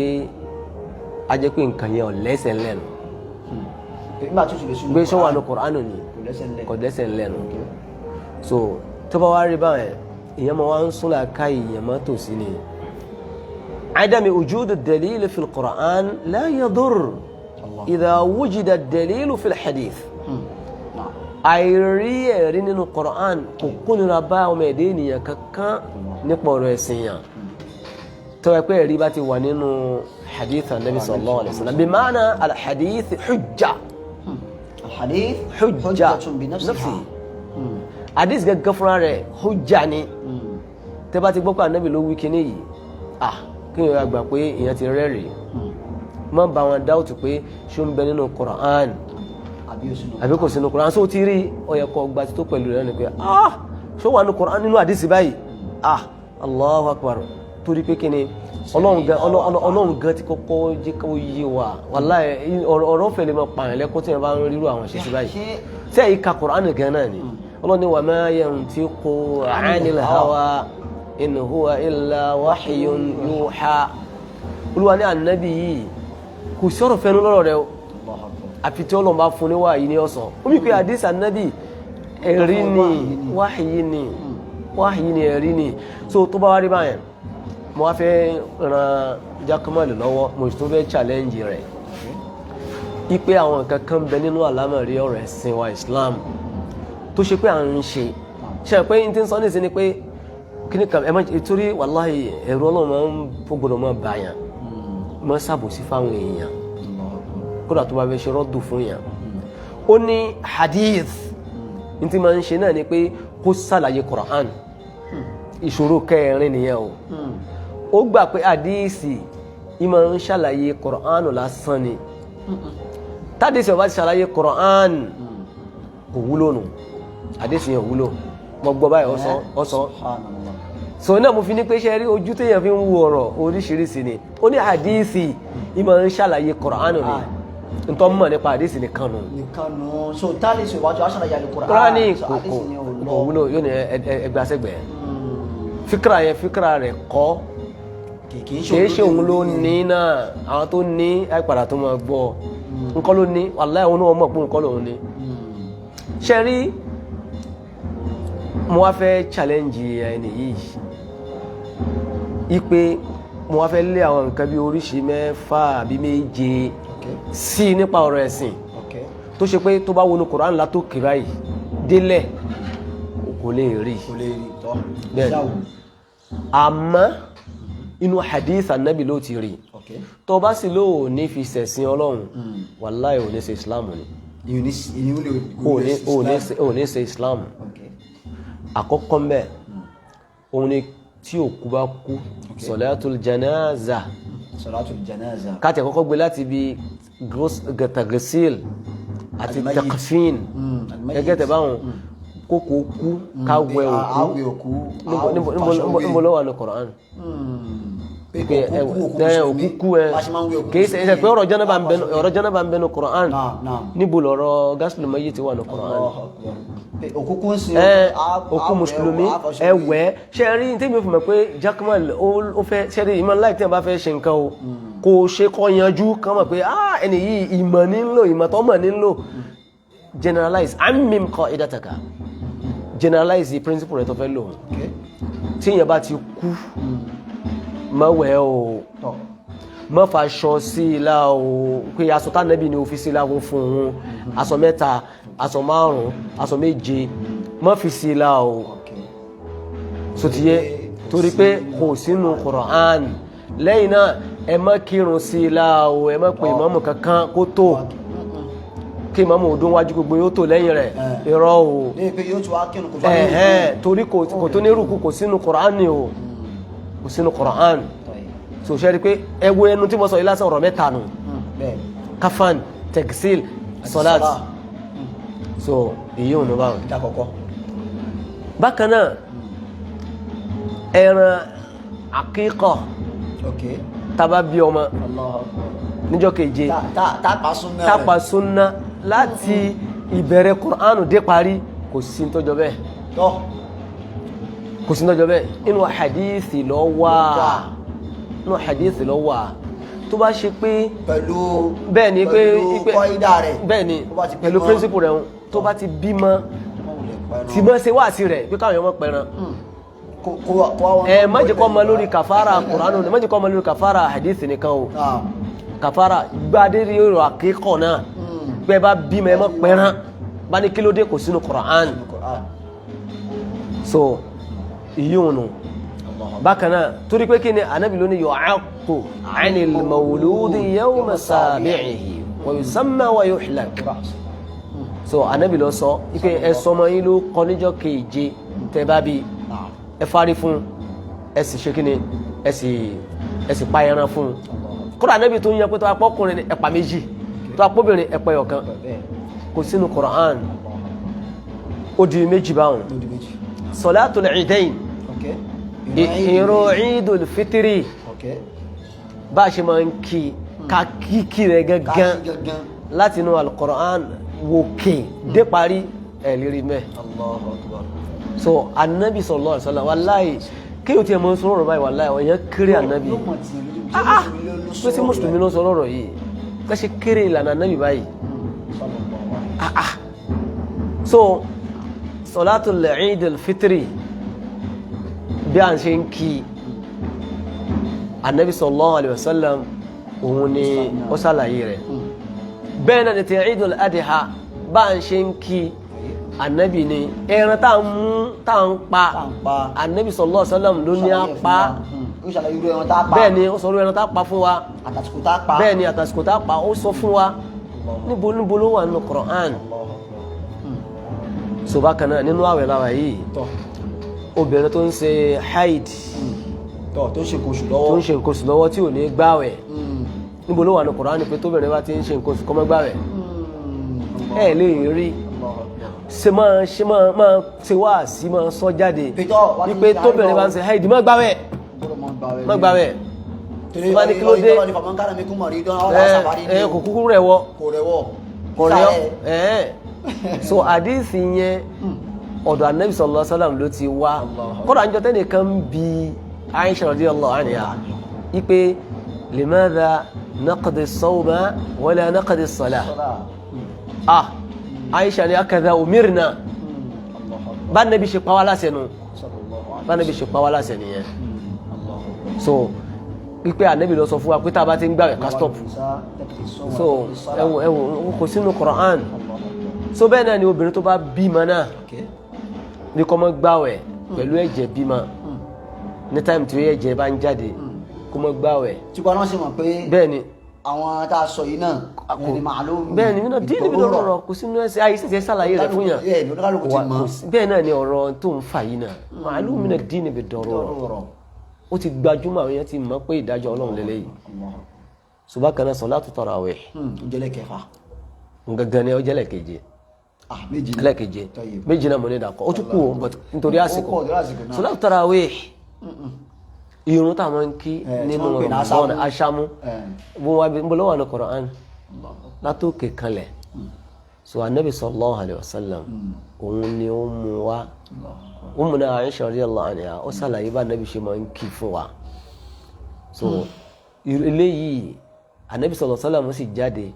a jẹ́ pé nǹkan yẹn ò lẹ́sẹ̀ lẹ́nu gbé sọ́wọ́ àná Qur'an ni kò lẹ́sẹ̀ lẹ́nu so tó bá wá rí báyẹn ìyẹn máa wá ń súnlá ká ìyẹn máa tò sí ni عدم وجود الدليل في القرآن لا يضر إذا وجد الدليل في الحديث àìrí ẹ̀rí nínú Qur'an kò kúnira bá ọmọ ẹ̀dẹ́ ènìyàn kankan nípa ọ̀rọ̀ ẹ̀sìn yàn tó yẹ pé ẹ̀rí bá ti wà nínú hadith Nabi sallallahu alaihi wasallam bí ma'na al-hadith hujja الحديث hujja حجة بنفسها. hadith gẹ́gẹ́ fúnra rẹ̀ hujja ni tẹ́ bá ti gbọ́ pé Ànábì ló wí kíní yìí kí ni wọ́n gbà pé èèyàn ti rẹ́rìí má bá wọn dáwùtù pé ṣó ń bẹ nínú Qur'an àbí kò sínú Qur'an só ti rí ọyẹ kọ gba ti tó pẹ̀lú rẹ̀ ni pé ṣó wà nínú Qur'an nínú àdìsí báyìí Allahu Akbar torí pé kí ni ọlọ́run gan ti kọ́kọ́ jẹ́ kó yé wa wàláhì ọ̀rọ̀ fẹ̀lẹ̀ máa pààyàn lẹ́kọ́ tí wọ́n bá ń rírú àwọn ṣe sí báyìí tí ẹ̀yí ka Qur'an gan náà ni ọlọ́run ni wa ma yantiqu 'anil hawa in huwa illa wahyun yuha Olúwa ní ànábì yìí kò sọ̀rọ̀ fẹ́nu lọ́rọ̀ rẹ̀ o àfi tí Ọlọ́run bá fún ní wáyé ní ọ̀sán ó bí pé àdísì ànábì ẹ̀rí ni wáyé ni ẹ̀rí ni so tó bá wá rí báyẹn mo wá fẹ́ ran Jakamalu lọ́wọ́ mo sì tún fẹ́ challenge rẹ̀ ipe àwọn nǹkan kan bẹ nínú àlámọ̀rí ọ̀rọ̀ ẹ̀sìn wa Islam tó ṣe pé à ń ṣe pé n ti ń sọ ní ìsinmi pé kíní kan ẹmọ ìtorí wàláhì ẹ̀rọ Ọlọ́run máa ń fọgbọ́dọ̀ máa bá yàn máa ṣàbòsí fáwọn èèyàn kódà tó bá fẹ́ ṣe rọ́dù fún yàn ó ní hadith ní tí máa ń ṣe náà ni pé kó ṣàlàyé Qur'an ìṣòro kẹrin nìyẹn o ó gbà pé hadisi yìí máa ń ṣàlàyé Qur'an lásán ni tádìsí ó bá ti ṣàlàyé Qur'an kò wúlò nù hadisi yẹn wúlò mo gbọ́ báyìí ọ̀sán so náà mo fi ní pé ṣe rí ojú téèyàn fi ń wo ọ̀rọ̀ oríṣiríṣi ni ó ní hadisi ìmọ̀ ń ṣàlàyé Qur'an ni ntọ́ mọ̀ nípa hadisi nìkan nù. so táàlì sọ ìwájú aṣàlàyé Qur'an. Qur'an ní kò wúlò yóò ní ẹgbàṣẹgbẹ fíkra rẹ̀ kọ́ kìí ṣe òun ló ní náà àwọn tó ní àìpadà tó máa gbọ́ nǹkan ló ní wàláhì òun náà mọ̀ pé nǹkan lòun ní. ṣe rí mo wá fẹ́ challenge ẹni yìí ipe mo wá fẹ́ lé àwọn nǹkan bí oríṣi 6 àbí 7 sí nípa ọ̀rọ̀ ẹ̀sìn tó ṣe pé tó bá wọnú Kùránì látó kìrá yìí délẹ̀ kò lè rí bẹ́ẹ̀ àmọ́ inú hadith Ànábì ló ti rí tó bá sì lóò ní fi ṣẹ̀sìn Ọlọ́run wàláhì ò ní ṣe Islam ni ò ní ṣe Islam àkọ́kọ́ mẹ́ òun ni tí òkú bá kú Salatul Janaza káàtì àkọ́kọ́ gbé láti bí tagsil àti takfin gẹ́gẹ́ tẹ̀ báwọn kókò kú káwẹ́ òkú níbo ló wà ní Qur'an òkú kú kìí ṣe pé ọ̀rọ̀ jẹ́nàbà ń bẹnu Qur'an níbo lọ̀rọ̀ ghusl mayyit wà ní Qur'an òkú mùsùlùmí ẹwẹ́ ṣe rí tí mi fún mẹ́ pé Jackman ó fẹ́ ṣe rí ìmọ̀ láì tí a bá fẹ́ ṣe nǹkan o kò ṣe kọ́ yanjú kan mọ̀ pé ẹni yìí ìmọ̀ nílò ìmọ̀ tó mọ̀ nílò generalize amim qa'idataka generalize the principle rẹ̀ tó fẹ́ lò tí èèyàn bá ti kú mọ́wẹ́ o mọ́ fàṣọ sí ilá o pé aṣọ tánẹ́bì ni ó fi sí ilá fún òun aṣọ 3 aṣọ 5 aṣọ 7 mọ́ fi sí ilá o so ti yé torí pé kò sínú Qur'an lẹ́yìn náà ẹ má kírun sí ilá o ẹ má pè ìmámù kankan kó tó kí ìmámù ọdún wájú gbogbo yóò tó lẹ́yìn rẹ̀ irọ́ o torí kò tó ní rúkú kò sínú Qur'an ni o kò sínú Qur'an so ṣe rí pé ẹwọ ẹnu tí mo sọ ilásán ọ̀rọ̀ 3 nù kafan tagsil salat so èyí ò ní báwọn bákan náà ẹran àkíkọ̀ tàbá bí ọmọ níjọ́ keje tápa súnná láti ìbẹ̀rẹ̀ Qur'an dé parí kò sí tọ́jọ́ bẹ́ẹ̀ kò sí tọ́jọ́ bẹ́ẹ̀ inú hadithi ló wà tó bá ṣe pé bẹ́ẹ̀ ni pé bẹ́ẹ̀ ni pẹ̀lú principle rẹ̀ tó bá ti bímọ tí mọ́ ṣe wá sí rẹ̀ pé káwọn èèyàn mọ́ pẹran má jẹ́ kó mọ lórí kàfàrà Kùránù má jẹ́ kó mọ lórí kàfàrà hadithi nìkan o kàfàrà gbádé rí ọ̀rọ̀ àkíkọ̀ náà pé bá bímọ ẹ mọ́ pẹran bá ní kílódé kò sínú Qur'an so ìyóònù bákanáà torí pé kí ni Ànábì ló ní yu'aqqu 'anil mawludi yawma sabi'ihi wa yusamma wa yuhlak so Ànábì ló sọ ipé ẹsọmọ yín ló kọ níjọ́ keje tẹ́ bá bí ẹ fárí fún ẹsì ṣe kí ni ẹsì pa ẹran fún kódà Ànábì tó ń yẹ pé tó apọ́kùnrin ẹ̀pà 2 tó apọ́bìnrin ẹ̀pà 1 kò sínú Qur'an ó di 2 báwọn Salatul Eidain ìrun Eidul Fitri bá ṣe máa ń kí kí rẹ̀ gangan láti inú Al-Qur'an wòkè dé parí ẹ̀lérí mẹ́ so Ànábì sallallahu alaihi wasallam wallahi kí o ti ẹmọ sọ́rọ̀ báyìí wallahi ọ̀yẹ́ kéré Ànábì pé sí mùsùlùmí ló sọ́rọ̀ yìí ká ṣe kéré ìlànà Ànábì báyìí so Salatul Eidul Fitri bí a ń ṣe ń kí Ànábì sallallahu alaihi wasallam òun ni ó ṣàlàyé rẹ̀ bẹ́ẹ̀ náà ni ti Eidul Adha bá ń ṣe ń kí Ànábì ni ẹran tá ń pa Ànábì sallallahu alaihi wasallam ló ní á pa bẹ́ẹ̀ ni ó sọ̀rọ̀ ẹran tá pa fún wa bẹ́ẹ̀ ni àtàsìkò tá pa ó sọ fún wa níbo ló wà nínú Qur'an so bákan náà nínú àwẹ̀ láwà yìí obìnrin tó ń ṣe haid tó ń ṣe nǹkan oṣù lọ́wọ́ tí ò ní gbààwẹ̀ níbo ló wà ní Kùránì pé tóbìnrin bá ti ń ṣe nǹkan oṣù kó má gbààwẹ̀ ẹ lè rí ṣe máa ṣe wá sí máa sọ jáde wípé tóbìnrin bá ń ṣe haid má gbààwẹ̀ tó bá ní kí ló dé kò kúkú rẹ̀ wọ́ kò rẹ̀ so àdíìsì yẹn ọ̀dọ̀ Ànábì sallallahu alaihi wasallam ló ti wá kọ́dà ń jọ tẹ́nìkan bí Aisha radiyallahu anha ipe limadha naqdi as-sawma wala naqdi as-salah Aisha ni akadha umirna bá Nabi ṣe pa wá láṣẹ nu bá Nabi ṣe pa wá láṣẹ nìyẹn so pípẹ́ Ànábì lọ sọ fún wa pé tá a bá ti ń gbààwẹ̀ ká stop so ẹwọ kò sínú Qur'an so bẹ́ẹ̀ náà ni obìnrin tó bá bímọ náà ní kó má gbààwẹ̀ pẹ̀lú ẹ̀jẹ̀ bímọ ní táìmù tí ẹ̀jẹ̀ bá ń jáde kó má gbààwẹ̀. tí wọn náà sì mọ̀ pé bẹ́ẹ̀ ni àwọn tá a sọ yìí náà ẹni màálù bẹ́ẹ̀ ni nínú dín níbi lọ́rọ̀ kò sínú ẹsẹ̀ ayé sì ti ṣàlàyé rẹ̀ fún yàn bẹ́ẹ̀ náà ni ọ̀rọ̀ tó ń fà yìí náà màálù mi náà dín níbi dọ̀rọ̀ ó ti gbajúmọ̀ àwọn yẹn ti mọ̀ pé ìdájọ́ Ọlọ́run lélẹ́yìí ṣùgbọ́n kan náà salatu tarawih jẹ́lẹ̀ kẹfà gangan ni ó jẹ́lẹ̀ keje ẹlẹ́keje méjì náà mo ní ìdàkọ́ ó tún kú o but nítorí àsìkò salatu tarawih irun táwọn ń kí nínú Ramadan aṣámú bó lọ́wọ́ ní Qur'an látòkè kanlẹ̀ so Ànábì sallallahu alayhi wa sallam òun ni ó mú wa Ummuna Aisha radiyallahu anha ó ṣàlàyé bá Ànábì ṣe máa ń kí fún wa so eléyìí Ànábì sallallahu alayhi wa sallam sì jáde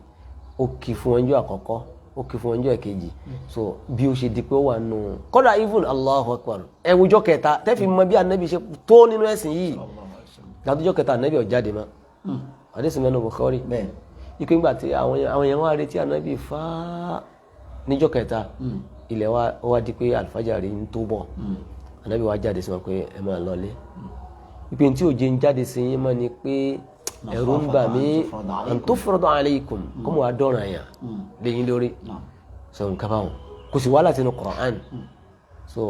ó kí fún ọjọ́ àkọ́kọ́ ó kí fún ọjọ́ ẹ̀kejì so bí ó ṣe di pé ó wà nù kódà even Allahu Akbar ẹwùjọ́ kẹta tẹ́fì mọ bí Ànábì ṣe tó nínú ẹ̀sìn yìí látọjọ́ kẹta Ànábì ó jáde mọ́ àdéhùn mẹ́nu Bukhari ikú ìgbà tí àwọn èèyàn wá retí Ànábì fá níjọ́ kẹta ilẹ̀ wa di pé alfajari ń tó bọ̀ Ànábì wa jáde sí wọn pé ẹ máa lọlé ìpín tí òjé ń jáde sí yín mọ́ ni pé ẹ̀rù ń bà mí an tufrada alaykum kó mo wá dọ́ràn àyàn lẹ́yìn lórí sọ nǹkan báwọn kò sì wá láti inú Qur'an so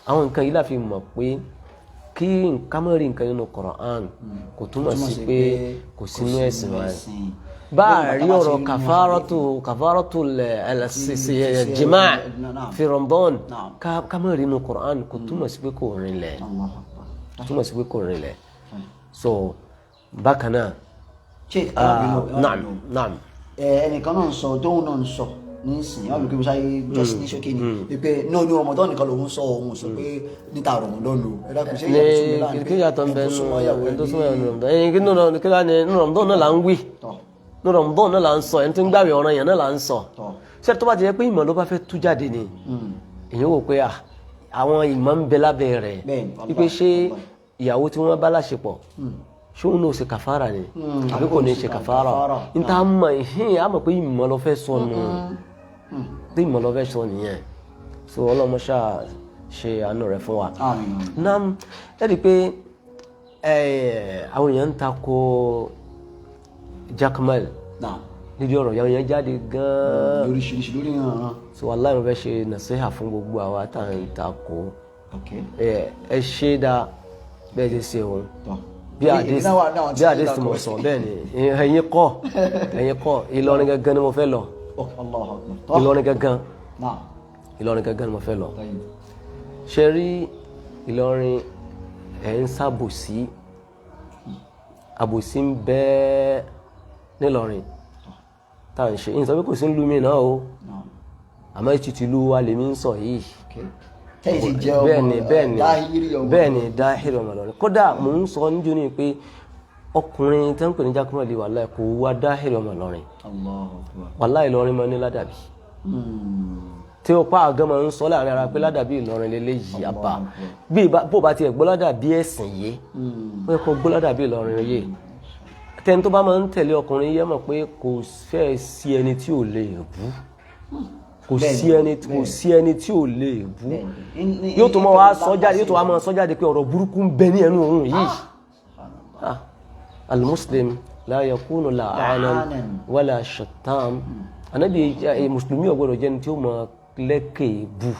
àwọn nǹkan yìí láfi mọ̀ pé kí nǹkan mọ̀ rí nǹkan nínú Qur'an kò túmọ̀ sí pé kò sínú ẹ̀sìn wa bá a rí ọ̀rọ̀ kàfárọ́tù jimá fi Ramadan ká mọ̀ rí nínú Qur'an kò túmọ̀ sí pé kò rinlẹ̀ so bákan náà naam ẹnìkan náà ń sọ tóun náà ń sọ nísìnyí wọn bí kí n sáyé jọ́sí ní ṣókè ní wípé náà ní Ramadan nìkan lòun sọ òun sọ pé níta Ramadan lò ẹ̀dá kò ṣe ní kí yàtọ̀ ń bẹ nínú tó súnmọ́ ẹ̀nu Ramadan ẹ̀yìn kí nínú Ramadan náà là ń wí nínú Ramadan náà là ń sọ ẹni tó ń gbàwé ọ̀ràn yẹn náà là ń sọ ṣé tó bá ti yẹ pé ìmọ̀ ló bá fẹ́ tú jáde ni èyàn wò pé àwọn ìmọ̀ ń bẹ lábẹ́ rẹ̀ wípé ṣé ìyàwó tí wọ́n bá láṣepọ̀ ṣóun náà ṣe kàfàrà ni àbí kò ní ṣe kàfàrà n ta mọ̀ ìhìn àmọ̀ pé ìmọ̀ lọ fẹ́ sọ nù tí ìmọ̀ lọ fẹ́ sọ nìyẹn so ọlọ́mọṣà ṣe àánú rẹ̀ fún wa náà ẹ̀rí pé àwọn èèyàn ń takò Jaqmal níbi ọ̀rọ̀ yàwọn èèyàn jáde gan-an lóríṣiríṣi lórí hàn so wallahi mo fẹ́ ṣe nàṣẹ́hà fún gbogbo àwa tá à ń takò ẹ ṣe dá bẹ́ẹ̀ ṣe ṣe òun bí àdéhùn mo sọ bẹ́ẹ̀ ni ẹ̀yin kọ́ Ìlọrin gangan ni mo fẹ́ lọ Ìlọrin gangan ni mo fẹ́ lọ ṣe rí Ìlọrin ẹ̀ ń ṣàbòsí àbòsí ń bẹ nílọrin tá à ń ṣe ìsọ pé kò sí ń lu mi náà o àmọ́ ìtìtì ìlú wa lèmi ń sọ yìí bẹ́ẹ̀ ni dáhìrì ọmọ lọ́rin kódà mò ń sọ níjó ní pé ọkùnrin tó ń pè ní Jaqmal wàláhì kò wá dáhìrì ọmọ lọ́rin wàláhì Ìlọrin mọ́ ní ládàbí tí ó pa àgán máa ń sọ láàrin ara pé ládàbí Ìlọrin lélẹ́yìí àbá bí bó bá tiẹ̀ gbọ́ ládàbí ẹ̀sìn yìí ó yẹ kó gbọ́ ládàbí Ìlọrin yìí tẹni tó bá máa ń tẹ̀lé ọkùnrin yẹ mọ̀ pé kò fẹ́ sí ẹni tí ò lè bú kò sí ẹni tí ò lè bú yóò tó máa wá sọ jáde yóò tó wá máa sọ jáde pé ọ̀rọ̀ burúkú ń bẹ ní ẹnu òun yìí al-muslim la yakunu la'anan wala shattam anabi mùsùlùmí ò gbọdọ̀ jẹ́ni tí ó máa lẹ́kẹ̀ẹ́ bú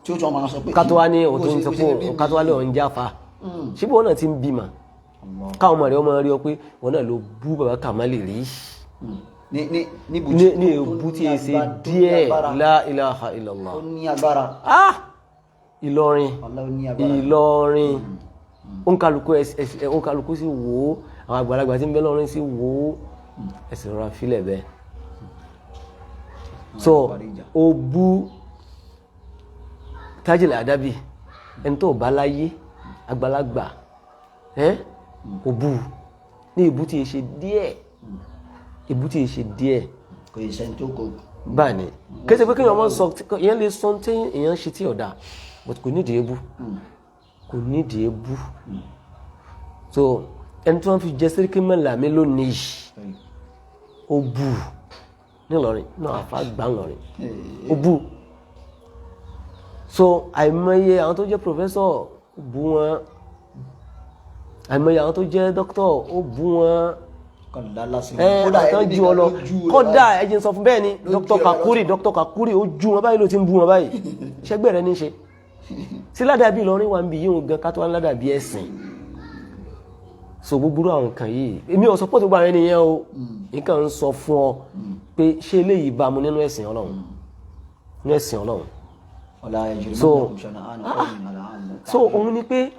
tí ó tún ọmọ sọ pé kátó wá ní òtún sọ pé kátó wá lé ọ̀n jáfa ṣíbí wọn náà ti ń bímọ káwọn ọmọ rẹ ọmọ rí ọ pé wọn náà ló bú bàbá Kàmálì rí ní èbú tí è ṣe díẹ̀ la ilaha illallah ó ní agbára Ìlọrin òǹkàlùkù sí wò ó àwọn àgbàlagbà tí ń bẹ lọ́rin sí wò ó ẹ̀sìn rọra fílẹ̀ bẹ́ẹ̀ so ó bú Tajil Adabi ẹni tó bá láyé àgbàlagbà ó bú ní ìbú tí ṣe díẹ̀ ìbú tí ṣe díẹ̀ kò yẹ sẹ́ni tó kò báyìí ni kéṣe pé kí wọ́n sọ ìyẹn lè sọ tí èèyàn ṣe tí ọ̀dà but kò nídìí ebú kò nídìí ebú so ẹni tí wọ́n fi jẹ Sẹ́ríkí Málàmí lónìí ó bú nílọrin náà àfa gbà ńlọrin ó bú so àìmọye àwọn tó jẹ́ professor bú wọn àìmọye àwọn tó jẹ́ doctor ó bú wọn ọ̀tán ju ọ lọ kódà ẹjẹ sọ fún bẹ́ẹ̀ ni Dr. Kakuri ó ju wọn báyìí ló ti ń bú wọn báyìí ṣẹgbẹ́ rẹ ní ṣe sí ládàbí Ìlọrin wà ń bí yíò gan kátó wá ládàbí ẹ̀sìn so gbogbo àwọn nǹkan yìí èmi ò support gbogbo àwọn ènìyàn o nǹkan ń sọ fún ọ pé ṣé eléyìí bá mu nínú ẹ̀sìn Ọlọ́run nínú ẹ̀sìn Ọlọ́run so òun ni pé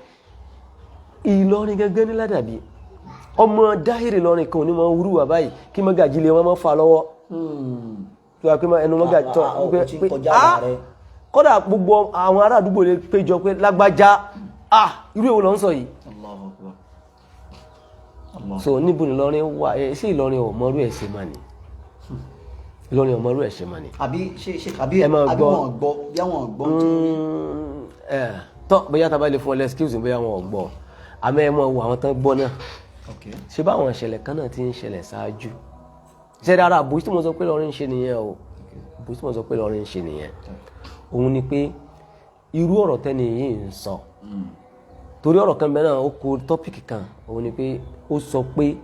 Ìlọrin gẹ́gẹ́ ní ládàbí ọmọ dáhìrì Ìlọrin kan ní máa wúrú wà báyìí kí mọ́gàjí lè wọ́n máa fà lọ́wọ́ tó wà pé ẹnu mọ́gàjí tọ́ pé kódà gbogbo àwọn ará àdúgbò lè péjọ pé lágbájá irú èwo ló ń sọ yìí so níbo ni Ìlọrin wà sí Ìlọrin ò mọ́rú ẹ̀ ṣe máa ní Ìlọrin ò mọ́rú ẹ̀ ṣe máa ní. àbí wọn gbọ́ tọ́ bóyá tá a bá lè fún ọ lẹ́skíwùsì bóyá wọn ò gbọ́ àmọ́ ẹ mọ̀ wọ àwọn tán gbọ́ náà ṣe báwọn ìṣẹ̀lẹ̀ kan náà ti ń ṣẹlẹ̀ ṣáájú ṣe dára bó tí mo sọ pé Ìlọrin ń ṣe nìyẹn o bó tí mo sọ pé Ìlọrin ń ṣe nìyẹn òun ni pé irú ọ̀rọ̀ tẹ́ni yìí ń sọ torí ọ̀rọ̀ kan bẹ́ẹ̀ náà ó kó tọ́pìkì kan òun ni pé ó sọ pé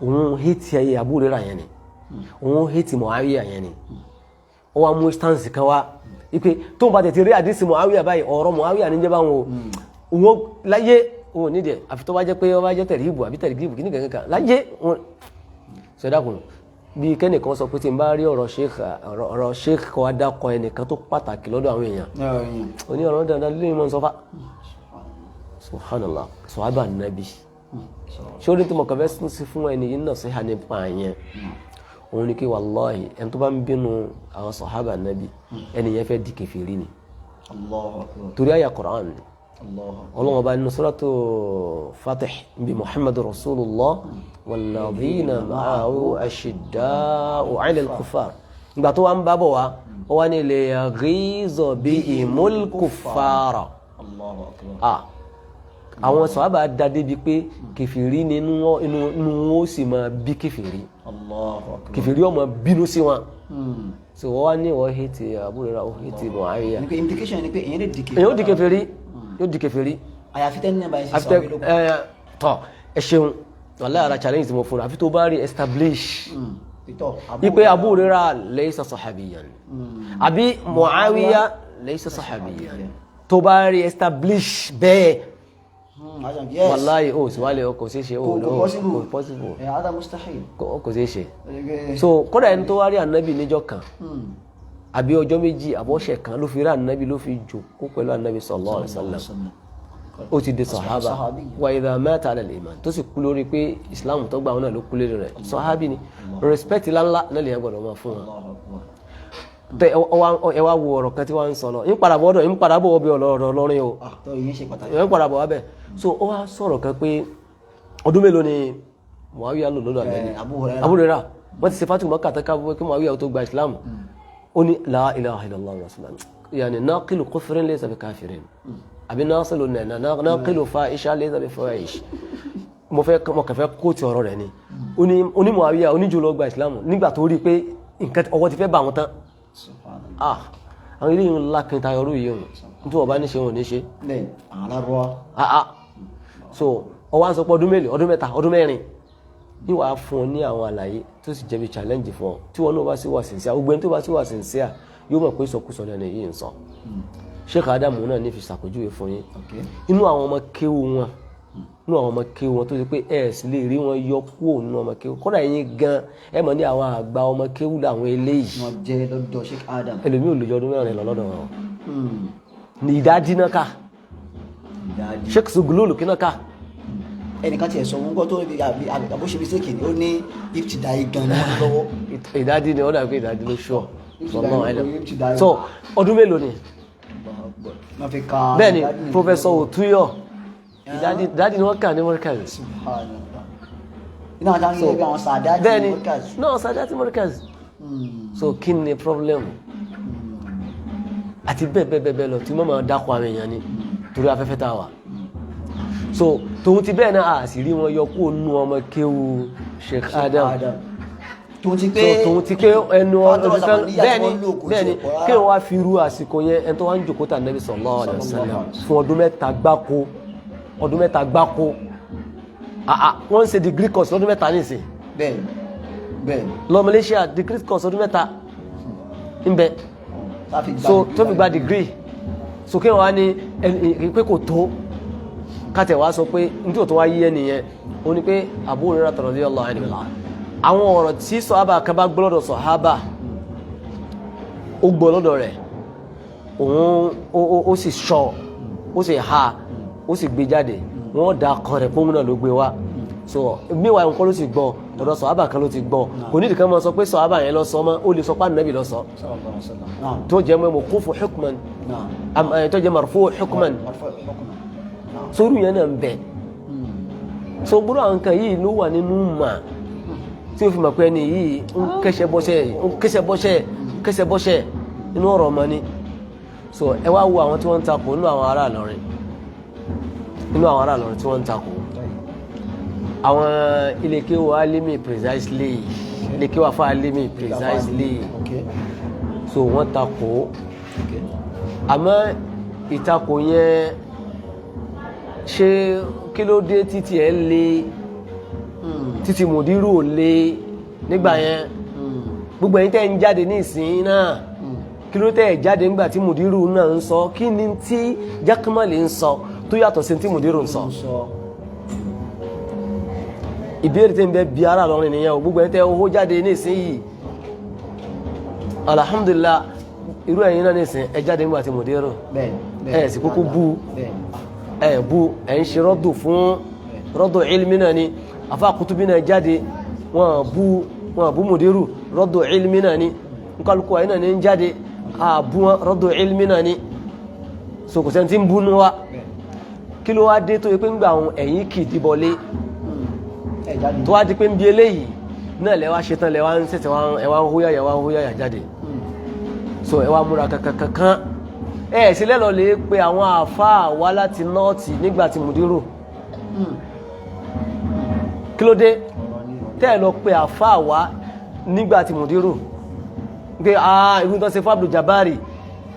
òun hétí ẹyẹ Abu Hurairah yẹn ni òun hétí Muawiya yẹn ni ó wá mú stance kan wá wípé tó ń bá tètè rí àdísì Muawiya báyìí ọ̀rọ̀ Muawiya níjẹ́ báwọn o òun láyé òun nídìí ẹ̀ àfi tó bá jẹ́ pé ó bá jẹ́ tẹ̀ríbù àbí tẹ̀ríbù kí ní kankan láyé òun ṣẹ̀dákùn bí kẹ́nìkan sọ pé tí n bá rí ọ̀rọ̀ sheikh kọ́ adákọ̀ ẹnìkan tó pàtàkì lọ́dọ̀ àwọn èèyàn oní ọ̀rọ̀ dandan lóyún mọ́ sọ́fà subhanallah sọ́hábà nàbí ṣé ó ní tí mo kàn fẹ́ sí fún ẹni yìí náà sí ha nípa yẹn òun ni kí wallahi ẹni tó bá ń bínú àwọn sọ́hábà nàbí ẹni yẹn fẹ́ di kèfèrí ni torí àyà Qur'an ni Allah ọba nínú suratu Fatih bí Muhammadu Rasulullah walladhina ma'ahu ashidda'u 'ala al-kuffar ìgbà tó wá ń bábọ̀ wá ó wá ní liyaghiza bihimul kuffara àwọn sọ̀hábà dá débi pé kèfèrí nínú ó sì máa bí kèfèrí ó máa bínú sí wọn so wọ́n wá ní wọ́n hẹ́tì Abu Hurairah ó hẹ́tì Muawiya implication ni pé èyàn lè di kèfèrí yóò di kèfèrí àyàfi tẹ́ ní ẹ̀bá ẹ̀sìn sọ̀rọ̀ lókun tọ́ ẹ ṣeun wallahi ara challenge tí mo fún un àfi tó bá rí establish ipe Abu Hurairah laysa sahabiyan àbí Muawiya laysa sahabiyan tó bá rí establish bẹ́ẹ̀ wallahi ó sì wálé kò sí ṣe ó kò possible hada mustahil kò sí ṣe so kódà ẹni tó wá rí ànábì níjọ́ kan àbí ọjọ́ méjì àbọ̀ṣẹ̀ kan ló fi rí ànábì ló fi jókòó pẹ̀lú ànábì sallallahu alaihi wasallam ó ti di sahaba wa idha mata ala al-iman tó sì kú lórí pé islam tó gbà wọn náà ló kú lórí rẹ̀ sahabi ni respect ńláńlá náà lè yẹn gbọ́dọ̀ máa fún wọn ẹ wá wo ọ̀rọ̀ kan tí wọ́n ń sọ lọ ń padà bọ̀ ọbẹ̀ ọ̀rọ̀ lọ́rin o ń padà bọ̀ wábẹ̀ so ó wá sọ̀rọ̀ kan pé ọdún mélòó ni Muawiya lò lọ́dọ̀ ànábì Abu Hurairah wọ́n ti ṣe fatimu mọ́kà tẹ́ka kí Muawiya tó gba islam ó ní la ilaha illallah rasulullah yani naqilu kufrin laysa bi kafirin àbí naqilu fahisha laysa bi fahish mo kẹfẹ́ kóòtù ọ̀rọ̀ rẹ̀ ni ó ní Muawiya oníjù lọ gba islam nígbà tó rí pé nǹkan ọwọ́ ti fẹ́ bà wọn tán àwọn ilé yìí ńlá kí n tayọrú yìí hùn nítorí wọ́n bá ní ṣe wọn ní ṣe so ọwọ́ àǹsọpọ̀ ọdún mélòó ọdún mẹ́ta ọdún mẹ́rin níwàá fún ọ ní àwọn àlàyé tó sì jẹ́ bí challenge fún ọ tí wọn náà bá sí wà sincere gbogbo ẹni tó bá sí wà sincere yóò mọ̀ pé ìsọkúsọ lẹ́nu yìí ń sọ Sheikh Adamu náà ní fi ṣàpèjúwe fún yín inú àwọn ọmọ kéwú wọn tó ṣe pé ẹ sì lè rí wọn yọ kúrò nínú ọmọ kéwú kódà yín gan ẹ mọ̀ ní àwọn àgbà ọmọ kéwú làwọn eléyìí wọ́n jẹ́ lọ́dọ̀ Sheikh Adam ẹlòmíì ò lè jọ ọdún mẹ́rin lọ́dọ̀ wọn ní ìdádí náà ká Sheikh Sugululu kí náà ká ẹnìkan ti ẹ̀sọ́ wọn gbọ́ tó rí àbúṣebí sékì ní ó ní ìtìdáyé gan ní lọ́wọ́ ìdádí ni ó dà pé ìdádí ló ṣọ́ so ọdún mélòó ni bẹ́ẹ̀ ni Professor Otuyo ìdádí ni wọ́n kà ní America iná àti àwọn ilé bí àwọn Sadat bẹ́ẹ̀ni Markaz. náà Sadat Markaz so kí ni problem àti bẹ́ẹ̀ lọ tí mọ́ máa dákọ̀ àwọn èèyàn ni torí afẹ́fẹ́ tá a wà so tòun ti bẹ́ẹ̀ náà àṣírí wọn yọ kó nu ọmọ kéwu Sheikh Adam tòun ti pé ẹnu ọdún kan bẹ́ẹ̀ni kí wọ́n wá fi ru àsìkò yẹn ẹni tó wá ń jòkó tà Nabi sallallahu alaihi wasallam fún ọdún mẹ́ta gbáko wọ́n ń ṣe degree course lọ́dún mẹ́ta nísìn bẹ́ẹ̀ lọ Malaysia degree course ọdún mẹ́ta ń bẹ so tó fi gba degree so kí wọ́n wá ní pé kò tó kátẹ̀ wá sọ pé nítorí tó wá yí ẹnìyẹn ó ní pé Abu Hurairah radiyallahu anhu àwọn ọ̀rọ̀ tí sọ̀hábà kan bá gbọ́ lọ́dọ̀ sọ̀hábà ó gbọ́ lọ́dọ̀ rẹ̀ òun ó sì sọ ó sì ha ó sì gbé jáde wọ́n dá akọ rẹ̀ pọ́nmú náà ló gbé wá so míwá nǹkan ló ti gbọ́ ọ̀dọ̀ sọ̀hábà kan ló ti gbọ́ kò ní ìdíkan máa sọ pé sọ̀hábà yẹn lọ sọ mọ́ ó lè sọ pé Ànábì lọ sọ tó jẹ́ mọ́ mawqufu hukman tó jẹ́ marfu hukman sórí yẹn náà ń bẹ so gbọ́dọ̀ àwọn nǹkan yìí ló wà nínú mà tí o fi mọ̀ pé ẹni yìí ń kẹsẹ̀ bọ́ṣẹ́ nínú ọ̀rọ̀ ọmọ ni so ẹ wá wo àwọn tí wọ́n ń takò nínú àwọn ará Ìlọrin tí wọ́n ń takò àwọn ilékéwò alimi precisely ilékéwò afá alimi precisely so wọ́n takò àmọ́ ìtakò yẹn ṣe kí ló dé títí ẹ lé títí mùdírù ò lé nígbà yẹn gbogbo ẹ̀yin tẹ́ ń jáde ní ìsìn náà kí ló tẹ́ ẹ̀ jáde nígbà tí mùdírù náà ń sọ kí ni tí Jákàmálì ń sọ tó yàtọ̀ sí tí mùdírù ń sọ ìbéèrè tí ń bẹ bí ara lọ́rin nìyẹn o gbogbo ẹ̀yin tẹ́ owó jáde ní ìsìn yìí alhamdulillah irú ẹ̀yin náà ní ìsìn ẹ jáde nígbà tí mùdírù ẹ̀ sì kúkú bú ẹ̀ ń ṣe rọ́dù fún rọ́dù ilmi náà ni afa kutubi náà jáde wọn bú mùdírù rọ́dù ilmi náà ni nkálukú ayé náà ní ń jáde àbú wọn rọ́dù ilmi náà ni so kò sẹ́ni tí ń bú ní wa kí ló wá dé tó yẹ pé ń gba àwọn ẹ̀yìn kì í dìbọlé tó wá di pé ń bi eléyìí náà lẹ́wà ṣetán lẹ́wà ń sẹ̀tẹ̀ ẹ̀wà ń hóyàyà jáde so ẹ̀wà múra kankan sí lẹ́lọ lè pe àwọn àfáà wá láti nọ́ọ̀tì nígbà tí mùdírù kí ló dé tẹ́ lọ pé àfáà wá nígbà tí mùdírù pé irú tán ṣe fún Abdul Jabari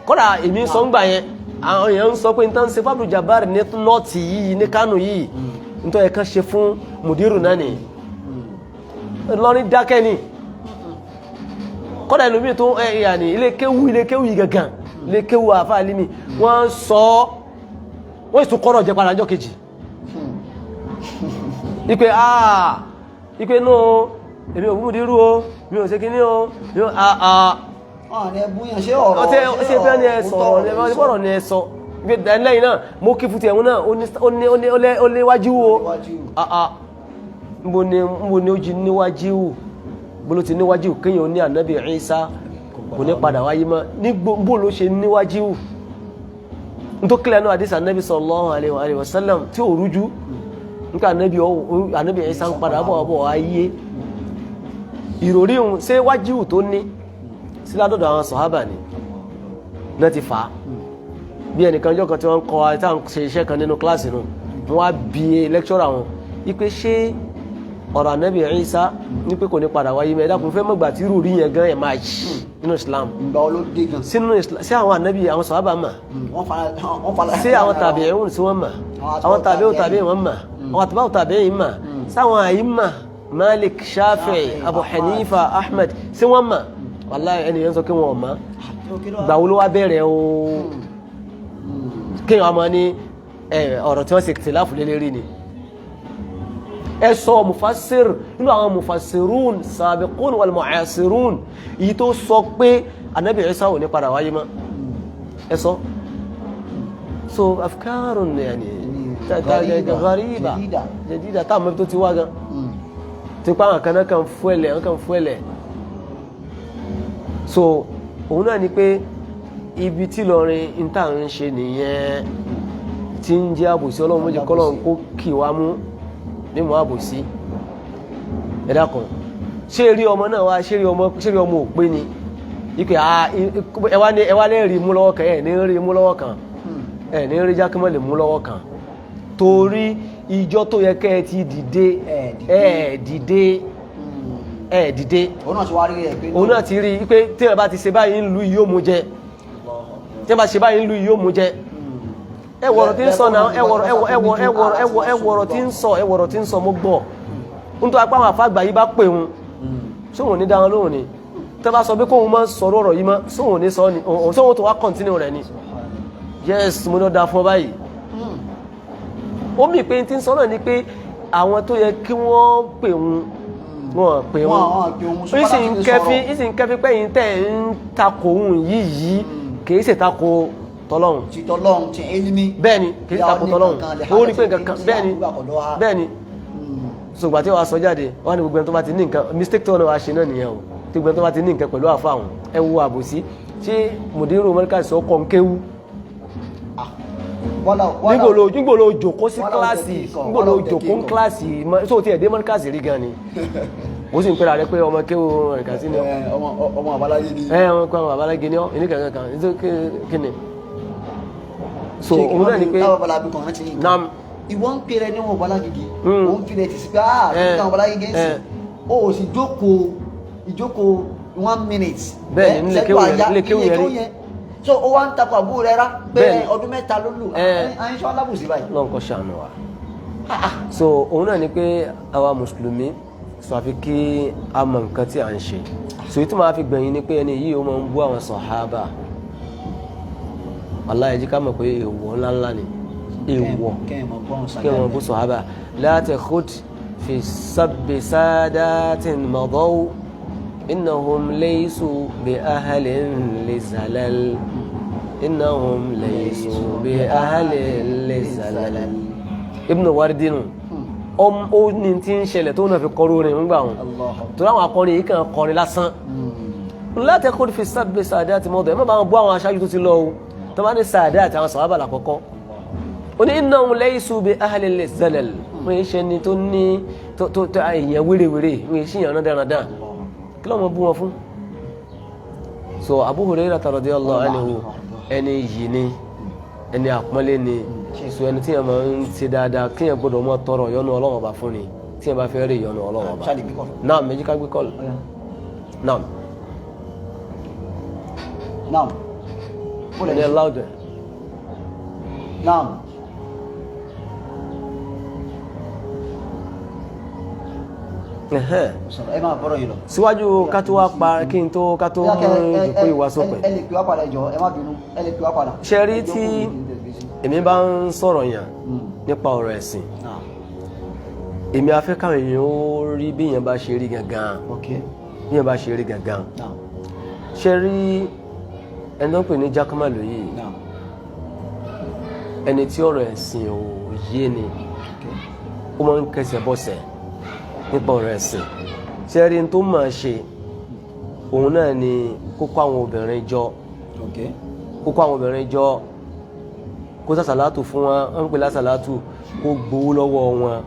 kọ́dà èmi sọ ń gbà yẹn àwọn èèyàn ń sọ pé tán ṣe fún Abdul Jabari ní nọ́ọ̀tì yìí ní Kánò yìí nítorí ẹ̀kan ṣe fún mùdírù náà ni lọ́rin dákẹ́ ni kọ́dà ìlúmí tó ẹ̀yà ní ilé kéwú yìí gangan ilé kéwú àfáà límì wọ́n sọ wọ́n ìsúnkọ́rọ̀ jẹ padà ọjọ́ kejì ipe náà èmi ò bú dírú o mi ò ṣe kí ní o mi ò ṣe fẹ́ ní ẹ sọ̀rọ̀ ní ẹgbẹ́ bọ́rọ̀ ní ẹ sọ lẹ́yìn náà mo kí fún ti ẹ̀wọ̀n náà ó léwájú o níbo ni ó jí níwájú bó ló ti níwájú kéèyàn ní ànábì Ìsá kò ní padà wáyé mọ́ ní bó ló ṣe níwájú tó kílẹ̀ náà àdísà ànábì sallallahu alaihi wa sallam tí ò rújú nípa ànábì Ìsá ń padà bọ̀ ayé ìròrí ohun ṣé wájú tó ní sí ládọ́dọ̀ àwọn sọ̀hábà ni náà ti fà á bí ẹnìkan jọ́ kan tí wọ́n ń kọ́ àti àwọn ṣe iṣẹ́ kan nínú kíláàsì nù wọ́n á bi lẹ́kṣọ́rà wọn wípé ṣé ọ̀rọ̀ ànábì Ìsá ní pé kò ní padà wáyé mẹ́ ẹ̀dàkùn fẹ́ mọ́gbà tí rúrí yẹn gan ẹ̀ máa yìí nínú Islam sínú Islam sí àwọn ànábì àwọn sọ̀hábà mà sí àwọn tàbíùn sí wọ́n mà àwọn tàbíùn wọ́n mà àwọn tàbíùn mà sáwọn àyímà Malik, Shafi'i, Abu Hanifa, Ahmed sí wọ́n mà wallahi ẹniyàn sọ kí wọ́n mà gbàwó ló wá bẹ̀rẹ̀ o kí wọ́n mọ́ ní ọ̀rọ̀ tí wọ́n sì ti láfù lélérí ni ẹ sọ mufassir nínú àwọn mufassirun sabiqun wal mu'asirun èyí tó sọ pé Ànábì Ìsá ò ní padà wáyé mọ́ ẹ sọ so afkarun yani ghariba jadida táwọn mẹ́bí tó ti wá gan tí pa àwọn kanáà kan fúẹ̀lẹ̀ so òun náà ni pé ibi tí lọrin ìta ń ṣe nìyẹn tí ń jẹ́ àbòsí ọlọ́run méjì kọ́lọ́run kó kì wá mú mímú àbòsí ẹ dákun ṣé rí ọmọ náà wá ṣé rí ọmọ òpé ni ike ẹ wá lè rí mú lọ́wọ́ kan ẹ ní rí mú lọ́wọ́ kan ẹ ní rí jákèmọ́ lè mú lọ́wọ́ kan torí ìjọ tó yẹ kẹ́ ẹ ti dìde ẹ dìde òun náà ti wá rí ẹ pé òun náà ti rí pé tí ẹ bá ti ṣe báyìí ń lu yóò mú jẹ tí ẹ bá ṣe báyìí ń lu yóò mú jẹ ẹwọ̀rọ̀ tí ń sọ náà ẹwọ̀rọ̀ tí ń sọ mo gbọ́ nítorí apá àwọn àfáàgbà yìí bá pè wọn sóhun ní dáwọn lóhùn ni tẹ́ bá sọ pé kóhun máa sọ̀rọ̀ ọ̀rọ̀ yìí mọ́ sóhun ní sọ ni sóhun tó wá kọ́ntínú rẹ̀ ni yes mo ní ọ̀dà fún ọ báyìí ó mì pé tí ń sọ náà ni pé àwọn tó yẹ kí wọ́n pè wọn pè wọn ìsìn kẹfí pẹ́yìn tẹ́ ń takò ohun yìí kìí ṣe takò tọlọ́run ti tọlọ́run ti elimi bẹ́ẹ̀ni kìí takò tọlọ́run ó rí pé nǹkan bẹ́ẹ̀ni ṣùgbọ́n tí wàá sọ jáde wọ́n ní gbogbo ẹni tó bá ti ní nǹkan mistake tó wà ṣe náà nìyẹn o tí gbogbo ẹni tó bá ti ní nǹkan pẹ̀lú àfa àwọn ẹ wo àbòsí ṣé mùdírù mẹ́ríkà sọ kọ́ ń kéwú nígbò lo jòkó sí kíláàsì nígbò lo jòkó ń kíláàsì tó ti ẹ̀dẹ́ mẹ́ríkà sí rí gan ni ó sì ń pera rẹ pé ọmọ kéwú ẹ̀ka sí ni ọmọ àbáláyé ni ọmọ àbáláyé ni ọ ní kankan kí ni so òun náà ni pé nam ìwọ ń pèrè ní wọn Ọbalagidi òun fi rẹ̀ ti sí pé àà Ọbalagidi ń sìn ó sì ìjókòó 1 minute bẹ́ẹ̀ ni nílé kéwù yẹn so ó wá ń takò àbúrò rẹ̀ rá pé ọdún mẹ́ta ló lù àyíṣọ́ alábùsí báyìí lọ́n kọ́ ṣàánú wa so òun náà ni pé àwa mùsùlùmí sọ àfi kí a mọ nǹkan tí à ń ṣe so ìtumọ̀ àfi gbẹ̀yìn ni pé ẹni yìí ó máa ń bú àwọn sàhábà wallahi jí ká mọ̀ pé èèwọ̀ ńláńlá ni èèwọ̀ kí wọ́n bú sàhábà la takhud fi sabbi sadatin madaw innahum laysu bi ahlin lizalal innahum laysu bi ahlin lizalal Ibn Wardinu ó ní tí ń ṣẹlẹ̀ tó náà fi kọrú orin ń gbà wọn tó láwọn akọrin yìí kàn kọrin lásán la takhud fi sabbi sadatin madaw ẹ má bá wọn bú àwọn aṣáájú tó ti lọ o tó bá ní sàádá àti àwọn sàhábà lákọ́kọ́ ó ní innahum laysu bi ahli lizalal wọ́n yìí ṣe ni tó ní tó èèyàn wérewère wọ́n yìí ṣìyàn náà dáradára kí lọ́mọ bú wọn fún so Abu Hurairah radiyallahu anhu ẹni yìí ni ẹni àpọ́nlé ni so ẹni tí yẹn máa ń ṣe dáadáa kí yẹn gbọ́dọ̀ mọ́ tọrọ yọ́nú Ọlọ́run Ọba fún ni tí yẹn bá fẹ́ rí yọ́nú Ọlọ́run Ọba náà méjì ká gbé kọ́ọ̀lù náà ẹni louder náà ẹ máa bọ́rọ̀ yìí lọ. síwájú ká tó wá pa kí n tó ká tó dùkú ìwà sópin. ẹ lè pè wá padà jọ ẹ má bínú ẹ lè pè wá padà. ṣe rí tí èmi bá ń sọ̀rọ̀ yàn nípa ọ̀rọ̀ ẹ̀sìn èmi afẹ́ káwọn èèyàn ó rí bí èèyàn bá ṣe rí gangan bí èèyàn bá ṣe rí gangan ṣe rí ẹni tó ń pè ní Jákàmálù yìí ẹni tí ọ̀rọ̀ ẹ̀sìn ò yé ni ó máa ń kẹsẹ̀ bọ́sẹ̀ nípa ọ̀rọ̀ ẹ̀sìn ṣe rí tó máa ṣe òun náà ni kókó àwọn obìnrin jọ kó sàṣàlátù fún wọn ń pè lásàlátù kó gbowó lọ́wọ́ wọn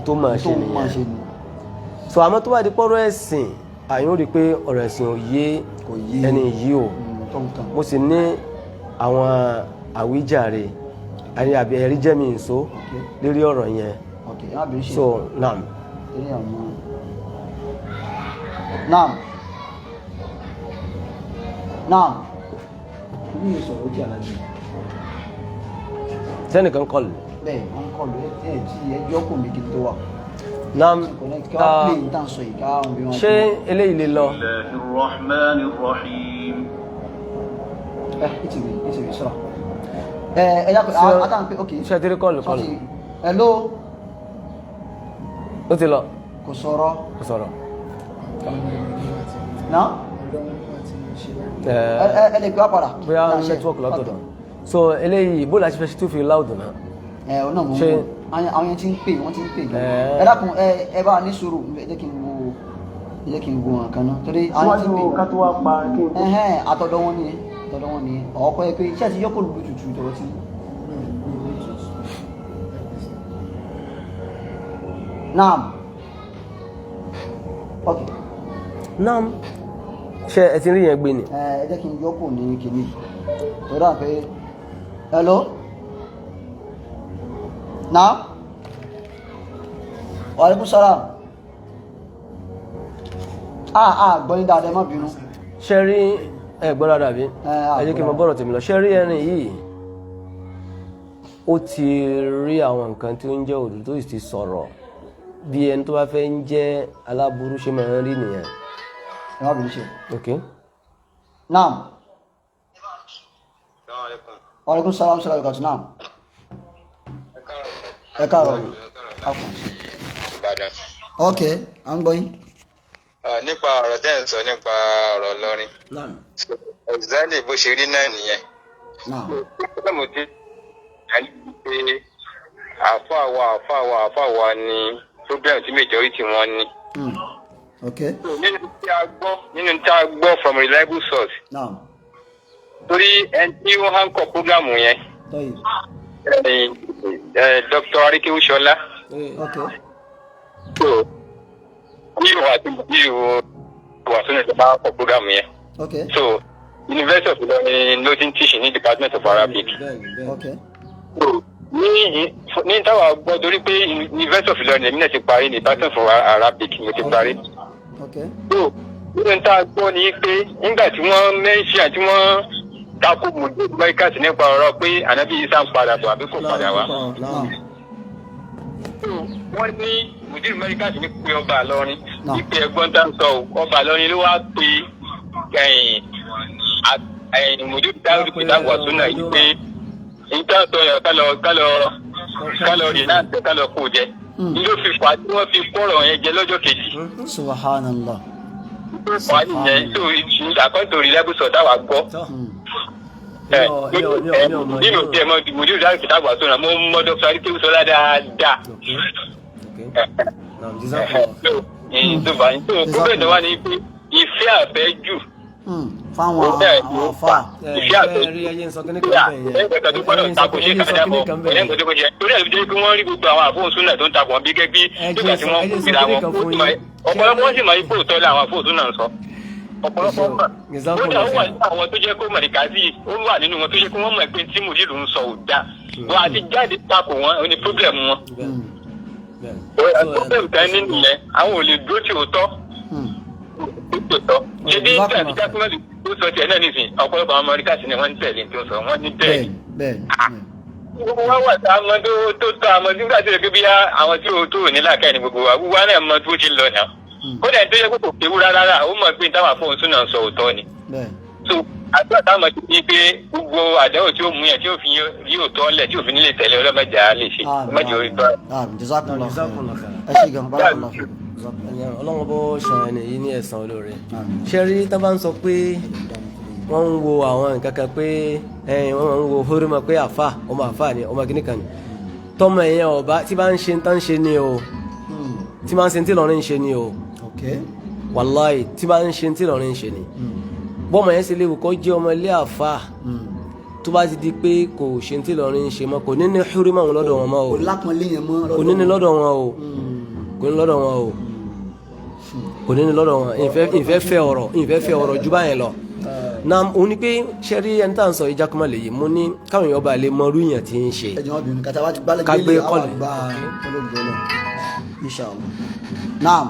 tó máa ṣe nìyẹn so àmọ́ tó bá di pọ́rọ̀ ẹ̀sìn àyàn rí pé ọ̀rọ̀ ẹ̀sìn ò yé ẹni yìí o mo sì ní àwọn àwíjàre àbí ẹ̀rí jẹ́mi ìṣó lérí ọ̀rọ̀ yẹn so naam. sẹ́nìkan kọlù. bẹ́ẹ̀ wọ́n kọlù ẹ̀ tí ẹjọ́ kò mí kí n tó wà. naam ṣé eléyìí lè lọ. ìtìwé sọ́ra. ẹ̀yà àtàwọn pé ok. ṣé ti rí kọlù. hello. ó ti lọ. kò sọ̀rọ̀. náà. ẹ lè gbé wá padà. bóyá network lọ́tọ̀ọ̀tọ̀ so eléyìí bó la ṣe fẹ́ ṣe tó fi láwùdù náà. ọ̀nà mọ̀ mọ̀ àwọn yẹn ti ń pè wọ́n ti ń pè gan. ẹ dákun ẹ bá ní sùúrù ẹ jẹ́ kí n wo nǹkan náà torí àwọn ti ń pè. síwájú ká tó wá pa kí n tó. àtọ̀dọ̀ wọn nìyẹn ọ̀ọ́kọ́ yẹ pé iṣẹ́ ti yọkọ̀ lùlù tutù tọ̀rọ̀ tí. naam Okay. náà ṣe ẹ ti rí yẹn gbé ni. Ẹ jẹ́ kí n yọ́kù ní kìíní tó dà pé hello now wa alaikum salam gbọ́ni dáadáa ẹ má bínú. ṣe rí ẹ̀gbọ́n dáadáa bí ẹ jẹ́ kí n mọ bọ́rọ̀ tèmi lọ ṣe rí ẹni yìí ó ti rí àwọn nǹkan tí ó ń jẹ́ òdòdó tó sì ti sọ̀rọ̀ bí ẹni tó bá fẹ́ ń jẹ́ aláburú ṣe máa ń rí nìyẹn. ẹ má bínú ṣe. ok. naam. wa alaikum salam ṣe lọ́dọ̀ kàtún naam. ẹ káàárọ̀. ok à ń gbọ́ yín. nípa ọ̀rọ̀ tẹ́ ń sọ nípa ọ̀rọ̀ Ìlọrin exactly bó ṣe rí náà nìyẹn. mo ti pé àfáàwà ni problem tí majority wọn ní. nínú tí a gbọ́ from reliable source. torí ẹni tí wọ́n hàn kọ́ program yẹn Dr. Arikewu Ṣọlá. wà sínú ìjọba for program yẹn. So University of Ilorin ló ti ń teach ní Department of Arabic. So ní táwa gbọ́ torí pé University of Ilorin èmi náà ti parí ní Department of Arabic mo ti parí. So nínú tá a gbọ́ ni pé nígbà tí wọ́n mẹ́ṣíà tí wọ́n tako mùdí mẹ́ríkàsì nípa ọ̀rọ̀ pé ànábì Ìsá ń padà bọ̀ àbí kò padà wá. Wọ́n ní mùdírù mẹ́ríkàsì ní pé ọba Ìlọrin ìpè ẹ̀gbọ́n tá ń sọ ọba Ìlọrin ló wá pé mùdírù dáhùn pé dáhùn wàsúnà yìí pé ìtàn sọ yẹn kálọ̀ rí náà kálọ̀ kó jẹ ló fi fà tí wọ́n fi kọ́rọ̀ yẹn jẹ lọ́jọ́ kejì. Subhanallah. wà á nìyẹn tó àkọ́ńtò rí lẹ́bùsọ̀ táwa gbọ́. nínú tí ẹ mọ mùdírù dáhùn pé dáhùn wàsúnà mo mọ Dr. Arikewu Ṣọlá dáadáa. Gómìnà náà wà ní pé ìfẹ́ àfẹ́jù fáwọn àwọn afá. Ìfẹ́ àfẹ́jù ẹgbẹ̀ta tó gbọ́dọ̀ tako ṣe kájà bọ̀ ẹgbẹ̀ta tó kọjá torí ẹ̀ jẹ́ pé wọ́n rí gbogbo àwọn àfóòsúnà tó ń takò wọn bí gẹ́gẹ́ nígbà tí wọ́n kú síra wọn ọ̀pọ̀lọpọ̀ wọ́n sì máa ń kó tọ́lá àwọn àfóòsúnà sọ ọ̀pọ̀lọpọ̀ ó dà ó wà nínú àwọn tó jẹ́ kó mọ̀lẹ́kàsí ó wà nínú wọn tó jẹ́ kó wọ́n mọ̀ pé tí mùdírù ń sọ ò dá wọn àti jáde takò wọn ó ní pírọ́blẹ̀mù wọn. Problem kan nínú yẹn àwọn ò lè dúró tí ó tọ́ ṣe bí nígbà tí jákèmọ́lì tó sọ tiẹ̀ náà nìsín ọ̀pọ̀lọpọ̀ àwọn Amẹ́ríkà sí ni wọ́n ń tẹ̀lé tó sọ wọ́n ní bẹ́ẹ̀. gbogbo wa wà tá a mọ tó tọ́ àmọ́ nígbà tó yẹ kí bí àwọn tí ó tó ní làákàyè ní gbogbo wa gbogbo wa náà mọ tó ti lọ náà kódà tó yẹ kó kò kéwu rárá ó mọ̀ pé táwọn afọ́hùn tún náà sọ òótọ́ ni. so àti àtàwọn ti ní pé gbogbo àdéhùn tí ó mú yẹn tí ó fi rí òótọ́ lẹ̀ tí ó fi nílé tẹ̀lé ọlọ́mọdé á lè ṣe ọmọdé orí tọ́. ọlọ́wọ́n bó ṣan ẹni yìí ní ẹ̀san olóore ṣe rí tá bá ń sọ pé wọ́n ń wo àwọn nǹkan kan pé wọ́n máa ń wo hórímọ̀ pé ọmọ àfà ni ọmọ kìnnìkan ni tọmọ ẹ̀yẹn ọba tí bá ń ṣe tán ṣe ni o tí bá ń ṣe tí lọ́rin ń ṣe ni o wàláì tí bá ń ṣe tí lọ́rin ń ṣe ni bọ́mọ yẹn ṣe léwu kọ́ jẹ́ ọmọ ilé àfà tó bá ti di pé kò ṣe tí lọ́rin ń ṣe mọ́ kò ní ní hórímọ̀ wọn lọ́dọ̀ wọn mọ́ o kò ní ní lọ́dọ̀ wọn o kò ní lọ́dọ̀ wọn o kò ní ní lọ́dọ̀ wọn ìfẹ́ fẹ́ ọ̀rọ̀ ju báyẹn lọ na òun ni pé ṣẹ́rí ẹni tá à ń sọ ìjákùmọ̀ lè yìí mo ní káwọn èèyàn bá lè mọ irú èèyàn tí ń ṣe kágbé kọ́lẹ̀. naam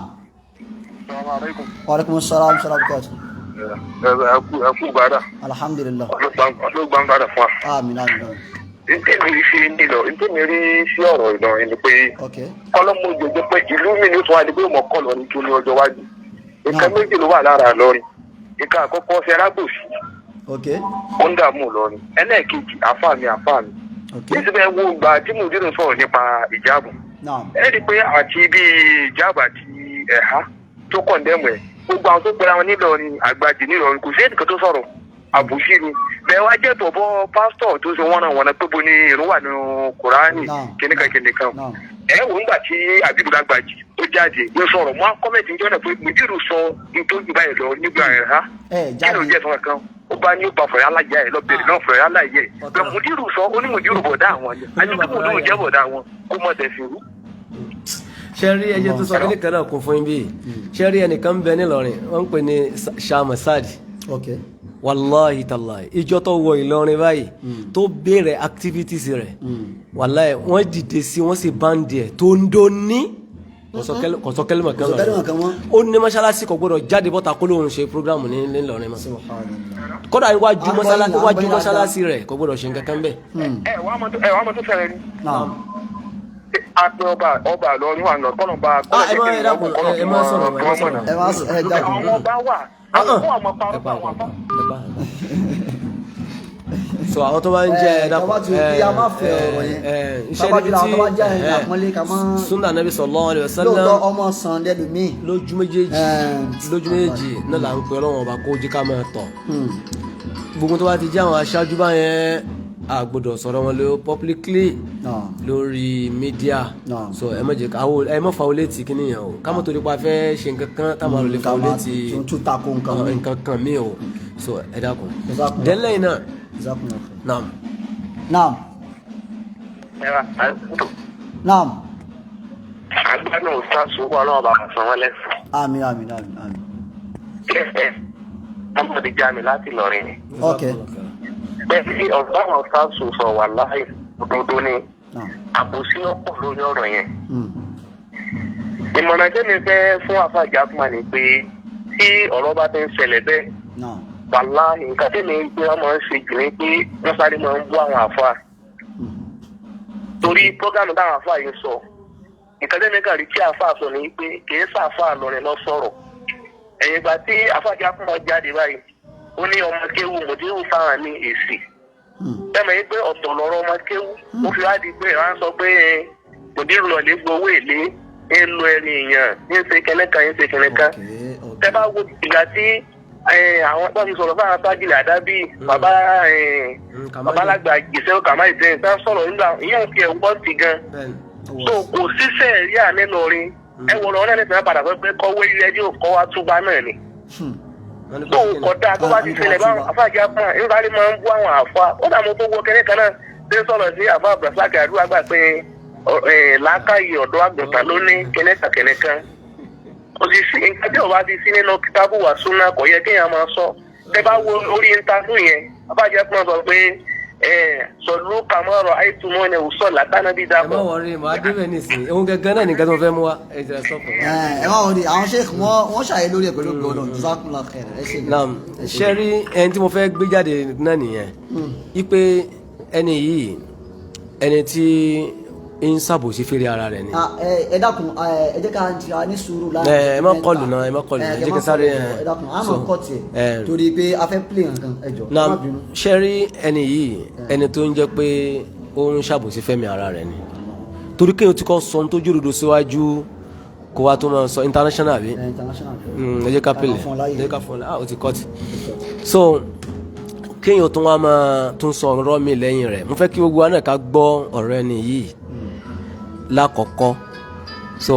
wa alaikum salaam wa rahmatullahi. ẹkú gbàdá. alhamdulillah. ọdún gbàngàdà fún wa. àmín àmín. ntẹ́mi fi nílò ntẹ́mi rí sí ọ̀rọ̀ Ìlọrin ni pé kọ́lọ́mù jẹjẹ pé ìlú mi ní tún wá di pé mo kọ́ lọ ní tó ní ọjọ́ wájú nǹkan méjì ló wà lára Ìlọrin nǹkan àkọ́kọ́ ṣe arábòsí ó ń dààmú Ìlọrin ẹlẹ́ẹ̀kejì àfáà mi nísìbẹ̀ wo gbà tí mùdírù sọ̀rọ̀ nípa ìjáàbù ẹ rí i pé àti bí ìjáàbù àti ẹ̀há tó kọ̀ǹdẹ́mù ẹ̀ gbogbo àwọn tó pera wọn nílọrin àgbàjì nílọrin kò sí ẹnìkan tó sọ̀rọ̀ àbùsí ni bẹ́ẹ̀ wá jẹ́ tọ̀bọ̀ pásítọ̀ tó ṣe wọ́n pé bo ni ìrún wà nínú Kùránì kìnìkan ẹ wò ńgbà tí Àbíbù Lágbàjì tó jáde ló sọ̀rọ̀ mọ́ kọ́mẹ̀tì ń jọ́nà pé mùdírù sọ nítorí báyìí lọ nígbà ẹ̀há kí ló jẹ́ sọ̀rọ̀ kan ó bá ní ó bá fọ̀rọ̀ alájà ẹ̀ lọ́bẹ̀rẹ̀ náà fọ̀rọ̀ alájà ẹ̀ bẹ́ẹ̀ mùdírù sọ ó ní mùdírù bọ̀dá àwọn ni àti pé mùdírù jẹ́ bọ̀dá àwọn kó mọ̀ tẹ̀sí rú. ṣẹ́rí ẹjẹ́ tó sọ kíní kan náà kún fún yín bí ṣẹ́rí ẹnìkan bẹ nílọrin wọ́n ń pè ní Shamasad wàláhì tàláhì ìjọ tó wọ Ìlọrin báyìí tó bẹ̀rẹ̀ activities rẹ̀ wàláhì wọ́n dìde sí wọ́n sì báńdì ẹ̀ tó ń dó ní kọ̀sọ́kẹ́lẹ́ mọ̀kán lọ́rọ̀ ó ní mọ́ṣáláṣí kò gbọ́dọ̀ jáde bọ́ta kó lóun ṣe programu ní Ìlọrin mọ́ kódà iwájú mọ́ṣáláṣí rẹ̀ kò gbọ́dọ̀ ṣe nǹkan kan bẹ́ẹ̀. ẹ wàá mọ tó fẹ́rẹ̀ ni àti ọba Ìlọrin wà náà kọ́nà bá ẹ má sọ̀rọ̀ àwọn ọba wà àwọn ọmọ parọ́ àwọn àbá. so àwọn tó bá ń jẹ iṣẹ́ níbi tí sunna nabi sallallahu alaihi wasallam lóòótọ́ ọmọ sàn lẹ́nu mi lójú méjèèjì náà là ń pè Ọlọ́run ọba kó jí ká máa tọ̀ gbogbo tó bá ti jẹ́ àwọn aṣáájú báyẹn a gbọ́dọ̀ sọ̀rọ̀ wọn lé publicly lórí media so ẹ má jẹ́ ẹ má fa olé tì kí nìyẹn o ká mọ̀ torí pa fẹ́ ṣe nǹkan kan táwọn àròlé fa olé tì nǹkan kan mí o so ẹ dákun dẹ́lẹ́yìn náà. Naam. Naam. Naam. Agbanu ustaz sùgbọ́n ọlọ́wọ́ bá san wọ́n lẹ́sìn. Àmín. Ọmọ ti já mi láti Ìlọrin ni. Ok. Bẹ́ẹ̀ sí ọ̀gá àwọn ustaz sọ wà láì òdodo ni àbòsí ọ̀pọ̀ lórí ọ̀rọ̀ yẹn. Ìmọ̀ràn jẹ́ mi fẹ́ fún àfàjà fún wa ni pé tí ọ̀rọ̀ bá ti ń ṣẹlẹ̀ bẹ́ẹ̀. Wàlá nǹkan tí mi ń gbé wọn máa ń ṣe jù ní pé wọ́n sáré máa ń bú àwọn àfa torí prógámù táwọn àfa yìí sọ nǹkan tí mi kàn rí tí àfa sọ ní pé kìí sàfà lọrin lọ sọ̀rọ̀ ẹ̀yìn ìgbà tí àfàjà fún wọn jáde báyìí ó ní ọmọ kéwù mòdìrú fáwọn ní èsì tẹ́mọ̀ yìí pé ọ̀tọ̀ lọ́rọ̀ ọmọ kéwù ó fi wá di pé ìran sọ pé mòdìrú lọ lè gbowó èlé ń lo ẹni èèyàn ń ṣe kẹ́nẹ́kan tẹ́ bá wo ìgbà tí àwọn tó ti sọ̀rọ̀ fáwọn tájìlì àdábì bàbá alágbà ìṣẹ́ òkàmá ìṣẹ́ ìṣẹ́ sọ̀rọ̀ nígbà ìyẹn fi ẹ̀wọ́ ti gan so kò síṣẹ́ rí àná lọrin ẹ wọ lọ́rọ́ lẹ́sìn náà padà pé kọ́wé ilé ẹjọ́ kọ́ wa túbá náà ni so kọ̀dá tó bá ti ṣẹlẹ̀ báwọn afáàjà fún un nígbà tí máa ń bú àwọn àfa ó dà mọ́ tó wọ kẹ́lẹ́ kan náà ṣe sọ̀rọ̀ sí àfa abdulrasaq àdúrà gbà pé làákàyè ọ̀dọ́ àgùntàn ló ní kẹ́nẹ́kan òsì nǹkan tí ọba ti sí nínú kitabu wa sunna kò yẹ kéèyàn máa sọ tẹ bá wo orí intanet yẹn abájẹ fún ọ sọ pé sọlú kàmọrọ àìtúmọ ní òsọ látànàbí dàpọ. ẹ má wọrí màá débẹ̀ nísìnyí ohun gẹ́gẹ́ náà nìkan tó fẹ́ mú wa ẹ jẹ́ sọ fún mi. ẹ má wọrí àwọn sheikh wọn ṣàyẹ lórí ẹ pẹ̀lú gbọdọ jazakumullahu khair ẹ ṣe. naam ṣe rí ẹni tí mo fẹ́ gbé jáde náà nìyẹn ipe ẹni yìí ẹni tí ń ṣàbòsí fèrè ara rẹ̀ ni. ẹ dákun ẹ jẹ́ ká ti ní sùúrù láti. ẹ má kọlù náà ẹ má kọlù ẹ jẹ́ kí sáré ẹ dákun a máa kọ́ tiẹ̀ torí pé a fẹ́ play nǹkan ẹ jọ. na ṣe rí ẹni yìí ẹni tó ń jẹ́ pé ó ń ṣàbòsí fẹ́mi ara rẹ̀ ni torí kéèyàn ti kọ́ sọ ohun tó jòròdò síwájú kó wa tó máa sọ international bí. ẹ jẹ́ ká pèlè ẹ jẹ́ ká fọ́n lẹ́ ó ti kọ́ ti. so kéèyàn tó wá máa tún sọ ọ̀rọ̀ mi lẹ́yìn rẹ̀ mo fẹ́ kí gbogbo wa náà ká gbọ́ ọ̀rọ̀ ẹni yìí lákọ̀ọ́kọ́ so.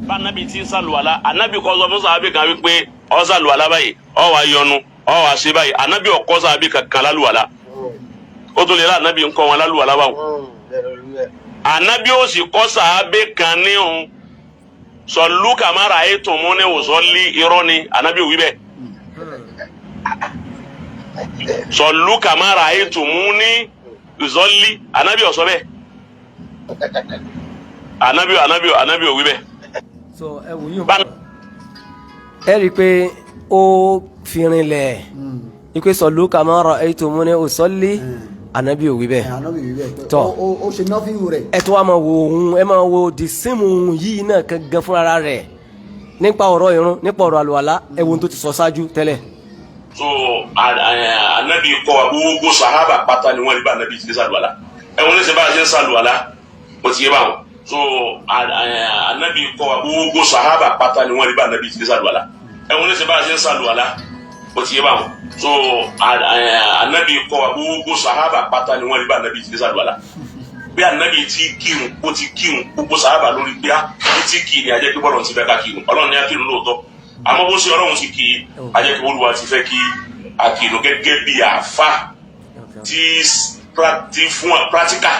bá anabi ti sàlùwàlá anabi kọ́ sọ fún sàbí kan wípé ó sàlùwàlá báyìí ó wá yọnu ó wá ṣe báyìí anabi ó kọ́ sàbí kankan lálùwàlá ó tún lè rà anabi ń kọ́ wọn lálùwàlá báwọn anabi ó sì kọ́ sàbí kan níhun sọlú kàmára ayé tó mú ní òsọ́lí irọ́ ni anabi ò wí bẹ́ẹ̀ sọlú kàmára ayé tó mú ní ìzọ́lí anabi ọ̀sọ́ bẹ́ẹ̀ anabi òwí bẹ́ẹ̀. so ẹ wò yín bá ẹ rí i pé ó fi rinlẹ̀ ipe sọ̀lú kàmáàrà ètò múni òsọ́lé anabi òwí bẹ́ẹ̀ tọ́ ó ṣe nọ́fíìwù rẹ̀. ẹ tó wá máa wo ohun ẹ máa wo the same ohun yìí náà gangan fúnra rẹ̀ nípa ọ̀rọ̀ irun nípa ọ̀rọ̀ àlùwàlá ẹ wo ohun tó ti sọ ṣáájú tẹ́lẹ̀. so anabi kọ́ wa gbogbo sahaba pátá ni wọ́n rí bá anabi ti ní sàlùwàlá ẹ̀wọ̀n ní sẹ́ bá a ṣe ń sàlùwàlá kò tiẹ̀ bá wọn so anabi kọ́ wa gbogbo sahaba pátá ni wọ́n rí bá anabi ti ní sàlùwàlá ẹ̀wọ̀n ní sẹ́ bá a ṣe ń sàlùwàlá kò tiẹ̀ bá wọn so anabi kọ́ wa gbogbo sahaba pátá ni wọ́n rí bá anabi ti ní sàlùwàlá bí anabi ti kírun ó ti kírun gbogbo sahaba lórí pé á ti kì í ní ajẹ́ pé bọ́lọ̀ ti fẹ́ ká kírun ọlọ́run ní akírun lóòótọ́ àmọ́ bó ṣe ọlọ́run ti kì í ajẹ́ pé olúwa ti fẹ́ kí akírun gẹ́gẹ́ bí àáfà tí fún practical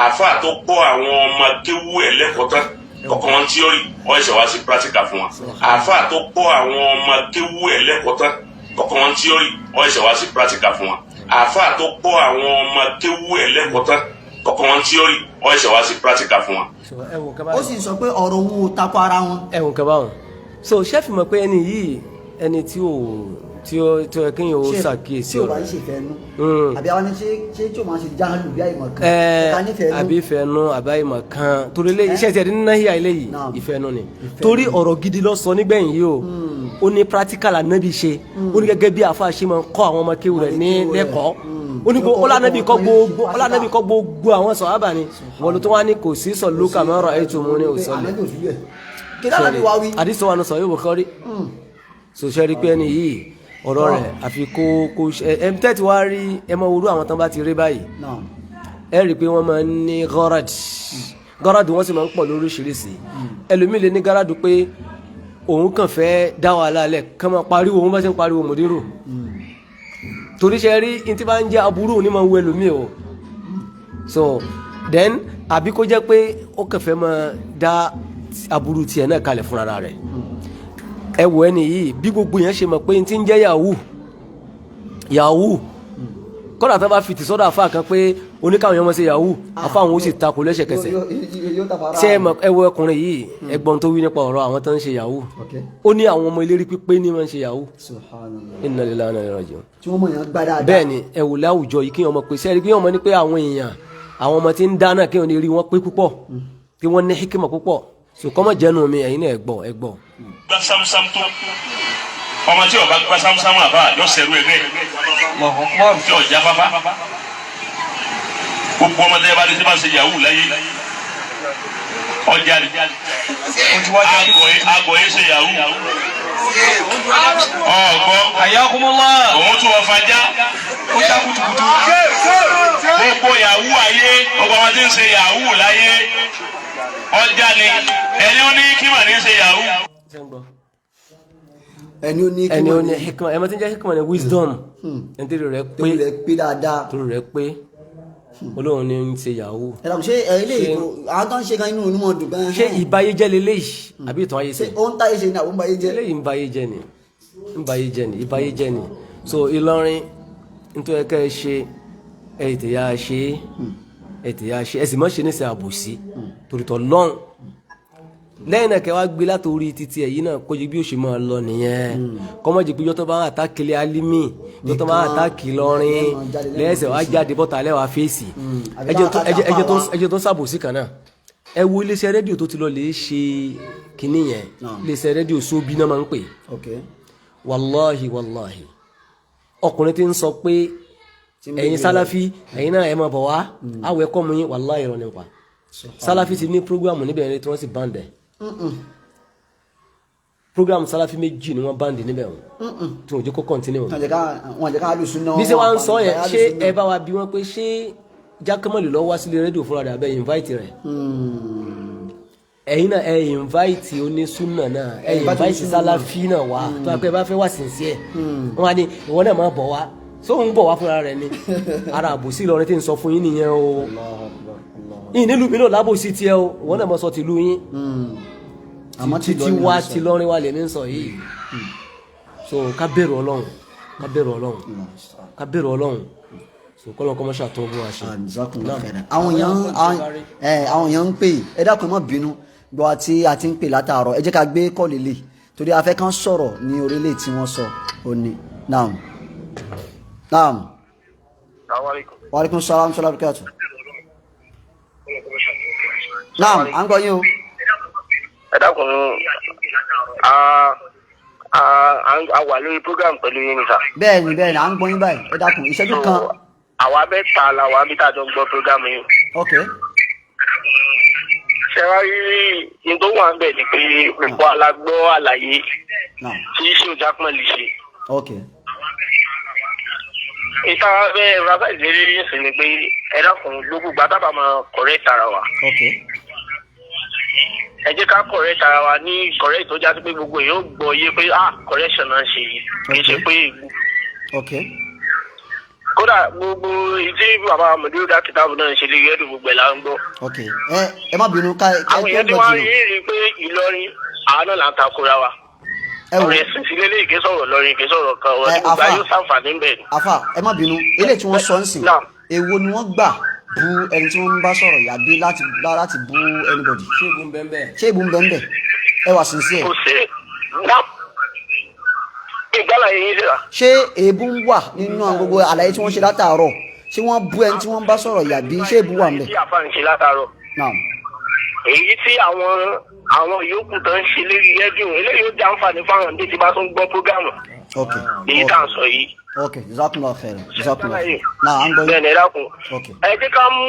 àáfàá tó kọ́ àwọn ọmọ kéwú ẹlẹ́kọ̀ọ́ tán kọ́kọ́ wọn tíọ́rì wọ́n ṣẹ̀ wá sí practical fún wọn àáfàá tó kọ́ àwọn ọmọ kéwú ẹlẹ́kọ̀ọ́ tán kọ́kọ́ wọn tíọ́rì wọ́n ṣẹ̀ wá sí practical fún wọn àáfàá tó kọ́ àwọn ọmọ kéwú ẹlẹ́kọ̀ọ́ tán kọ́kọ́ wọn tíọ́rì wọ́n ṣẹ̀ wá sí practical fún wọn. ó sì sọ pé ọ̀rọ̀ owó tako ara wọn. ẹ̀wọ̀n kaba wọn so ṣẹ́fì mọ̀ pé ẹni yìí ẹni tí ó kéèyàn ó ṣàkíyèsí ọ̀rọ̀ tí ò bá ń ṣèfẹ́ nú àbí àwọn ṣe tí ò máa ṣe jáàlù bí àìmọ̀ kan ẹ̀ka nífẹ̀ẹ́ nú àbí ìfẹ́ nú àbí àìmọ̀ kan torí iṣẹ́ ti ẹ̀dí nínú náà ilé yìí ìfẹ́ nú ni torí ọ̀rọ̀ gidi ló sọ nígbẹ̀yìn yìí o ó ní practical ànábì ṣe ó ní gẹ́gẹ́ bí àfa ṣe máa ń kọ́ àwọn ọmọ kéwù rẹ̀ ní lẹ́kọ̀ọ́ ó ní ọlànàbì kọ́ gbogbo àwọn sàhábà ni wọ́n ló tó wá ní kò sí sọ̀lú kàmọ́rọ̀ ètò mú ní òsọ̀lẹ̀ àdìsọ wa ní sọ yóò Bukhari so ṣe rí pé ẹni yìí ọ̀rọ̀ rẹ̀ àfi kó tẹ́tí wá rí ẹ mọ orú àwọn tán bá ti rí báyìí ẹ rí pé wọ́n máa ń ní gọ́ràdù wọ́n sì máa ń pọ̀ lóríṣiríṣi ẹlòmíì lè ní gọ́ràdù pé òun kàn fẹ́ dá wàhálà lẹ̀ kàn máa pariwo òun bá ṣe ń pariwo mòdírò torí ṣe rí ní tí bá ń jẹ́ aburú ní máa ń wo ẹlòmíì o so then àbí kó jẹ́ pé ó kàn fẹ́ máa dá aburú tiẹ̀ náà kalẹ̀ fúnra rẹ̀ ẹ wò ẹni yìí bí gbogbo yẹn ṣe mọ̀ pé n ti ń jẹ́ yahoo kọ́dà tó bá fi tì sọ́dọ̀ àfa kan pé oníkàwọn yẹn mọ̀ sí yahoo àfa àwọn ó sì takò lẹ́sẹ̀kẹsẹ̀ ṣé ẹ wo ọkùnrin yìí ẹgbọ́n tó wí nípa ọ̀rọ̀ àwọn tó ń ṣe yahoo ó ní àwọn ọmọ eléré pípé ní máa ń ṣe yahoo inna lillahi wa inna ilaihi raji'un bẹ́ẹ̀ ni ẹ wò láwùjọ yìí kí wọ́n mọ̀ pé sẹ́ẹ̀rí kí wọ́n mọ̀ ní pé àwọn èèyàn àwọn ọmọ tí ń dáná kí wọ́n lè rí wọn pé púpọ̀ kí wọ́n ní hikima púpọ̀ so kọ́mọ̀ jẹ́nu mi ẹ̀yin náà ẹ gbọ́. gba samsam tó ọmọ tí ọba gba samsam àbá yọ sẹrú ẹgbẹ tí ọjà bàbá gbogbo ọmọdé bá dé tí bá ṣe yahoo láyé ọjà rẹ àgọ yẹn ṣe yahoo ọgbọ ayakumula òun tún wọn fàájà ó ṣá kutukutu gbogbo yahoo ayé gbogbo ọmọdé ń ṣe yahoo láyé ọjà ni ẹni ó ní kíma ní ṣe yahoo. ẹni ó ní hikma ẹ mọ tí ń jẹ hikma ní wisdom ẹni tí rẹ pé dáadáa tó rẹ pé olóhùn ní ń ṣe yahoo. ẹ dàbí ṣé ilé ìbò àwọn tó ń ṣe kan inú onímọ̀ dùn gan. ṣé ìbáyéjẹ́ leléyìí àbí ìtàn ayé ṣe. ó ń táyé ṣe ní àwọn ìbáyéjẹ́. eléyìí ìbáyéjẹ́ ni so Ìlọrin nítorí ẹ̀ka ẹ ṣe ètè ya ṣe ẹ sì mọ̀ ṣe ní sẹ́ àbòsí torítọ̀ lọ́n lẹ́yìn náà kẹwàá gbé látòrí títí ẹ̀yí náà kójú bí ó ṣe máa lọ nìyẹn kọ́mọ́jì pé yọ́tọ̀ bá ń àtàkìlẹ̀ Alimi yọ́tọ̀ bá ń àtàkì Ìlọrin lẹ́sẹ̀ wá jáde bọ́ta lẹ́wàá fèsì ẹjẹ́ tó sàbòsí kan náà ẹ wo iléeṣẹ́ rédíò tó ti lọ lè ṣe kinní yẹn iléeṣẹ́ rédíò sóbí náà máa ń pè wàláhì ọkùnrin tí ń sọ pé ẹ̀yin Sálàfí ẹ̀yin náà ẹ̀ máa bọ̀ wá àwọ̀ ẹ̀kọ́ mu yín wàláhì irọ́ nípa Sálàfí ti ní prógrámù níbẹ̀ ní tí wọ́n sì báńdẹ̀ prógrámù Sálàfí méjì ni wọ́n báńdẹ̀ níbẹ̀ wọn tí wọ́n jẹ́ kó kọ́ntínú bí ṣe wá ń sọ yẹn ṣé ẹ bá wa bí wọ́n pé ṣé Jákèmọ́lì lọ wá sílé rédíò fúnra rẹ̀ abẹ́ invite rẹ̀ ẹ̀yin náà ẹ invite onísúnà náà ẹ invite Sálàfí náà wá tó a pẹ́ bá fẹ́ wá sincere wọ́n á ní ìwọ náà máa bọ̀ wá so ń bọ̀ wá fúnra rẹ̀ ni ara àbòsí Ìlọrin tí ń sọ fún yín nìyẹn o yìí nílùú mi náà lábòsí tiẹ̀ o wọ́n náà mọ̀ sọ tìlú yín títí wá ti lọ́rin wa lèmi ń sọ yìí so ká bẹ̀rù Ọlọ́run so kọ́lọ́n kọ́ mọ́ ṣàtọ́ bó wa ṣe. àwọn èèyàn ń pè ẹ dákun má bínú gbọ́ àti àti ń pè látàárọ̀ ẹ jẹ́ ká gbé kọ́ọ̀lì lè torí afẹ́ kan sọ̀rọ̀ ní orílẹ̀ tí wọ́n sọ òní naam. Wa alaikum salaam wa barakatuh. Naam, à ń gbọ́ yín o. Ẹ dákun a wà lórí program pẹ̀lú yín ni sà. Bẹ́ẹ̀ni à ń gbọ́ yín báyìí ẹ dákun ìṣẹ́jú kan. Àwa mẹ́ta la wà bí tàjọ gbọ́ program yín. Ok. Ṣé wá rí ní tó wà ń bẹ̀ ni pé gbogbo alágbọ́ àlàyé tí ṣé ò Jákèmọ́lì ṣe. Ok. Ìta bẹ́ẹ̀ rábà ìdérí sí ni pé ẹ dákun gbogbo gbàdábà máa correct ara wa. Ok. Ẹ jẹ́ ká correct ara wa ní correct tó jásí pé gbogbo èèyàn gbọ́ yé pé correction náà ṣe yìí kì í ṣe pé ìlú. Ok. kódà gbogbo ìdí bàbá mọ̀dúró dá kìtàbù náà ṣe lè yẹ́dùn gbogbo ẹ̀ là ń gbọ́. ok ẹ má bínú ká àwọn èèyàn tí wọ́n rí pé Ìlọrin àwọn náà là ń takora wa. ọ̀rọ̀ ẹ̀sìn sí lélẹ́ ìké sọ̀rọ̀ lọ́rin ìké sọ̀rọ̀ kan ọ̀rọ̀ nígbà gbà yóò sàǹfààní ń bẹ̀. àfà ẹ má bínú eléyìí tí wọ́n sọ ń sìn èwo ni wọ́n gbà bu ẹni tí wọ́n ń bá sọ̀rọ̀ yàgbé láti bu anybody. ṣé ìbú ń bẹ́ẹ̀ ẹ wà sincere. kò sí ìgbàlá yẹn yé ṣé èébú ń wà nínú gbogbo àlàyé tí wọ́n ṣe látàárọ̀ ṣé wọ́n bú ẹni tí wọ́n ń bá sọ̀rọ̀ yàgbé ṣé èébú wà ń bẹ̀. èyí tí àfa ń ṣe látàárọ̀ èyí tí àwọn yòókù tó ń ṣe lérí rẹ́díò eléyìí ó jẹ́ àǹfààní fáwọn ọ̀dẹ́ tí bá tún gbọ́ prógámù. èyí tá à ń sọ yìí. ok jazakumullahu khairan jazakumullahu khairan náà à ń gbọ́ yìí. bẹ́ẹ̀ ni ẹ dákun. ẹ jẹ́ ká mú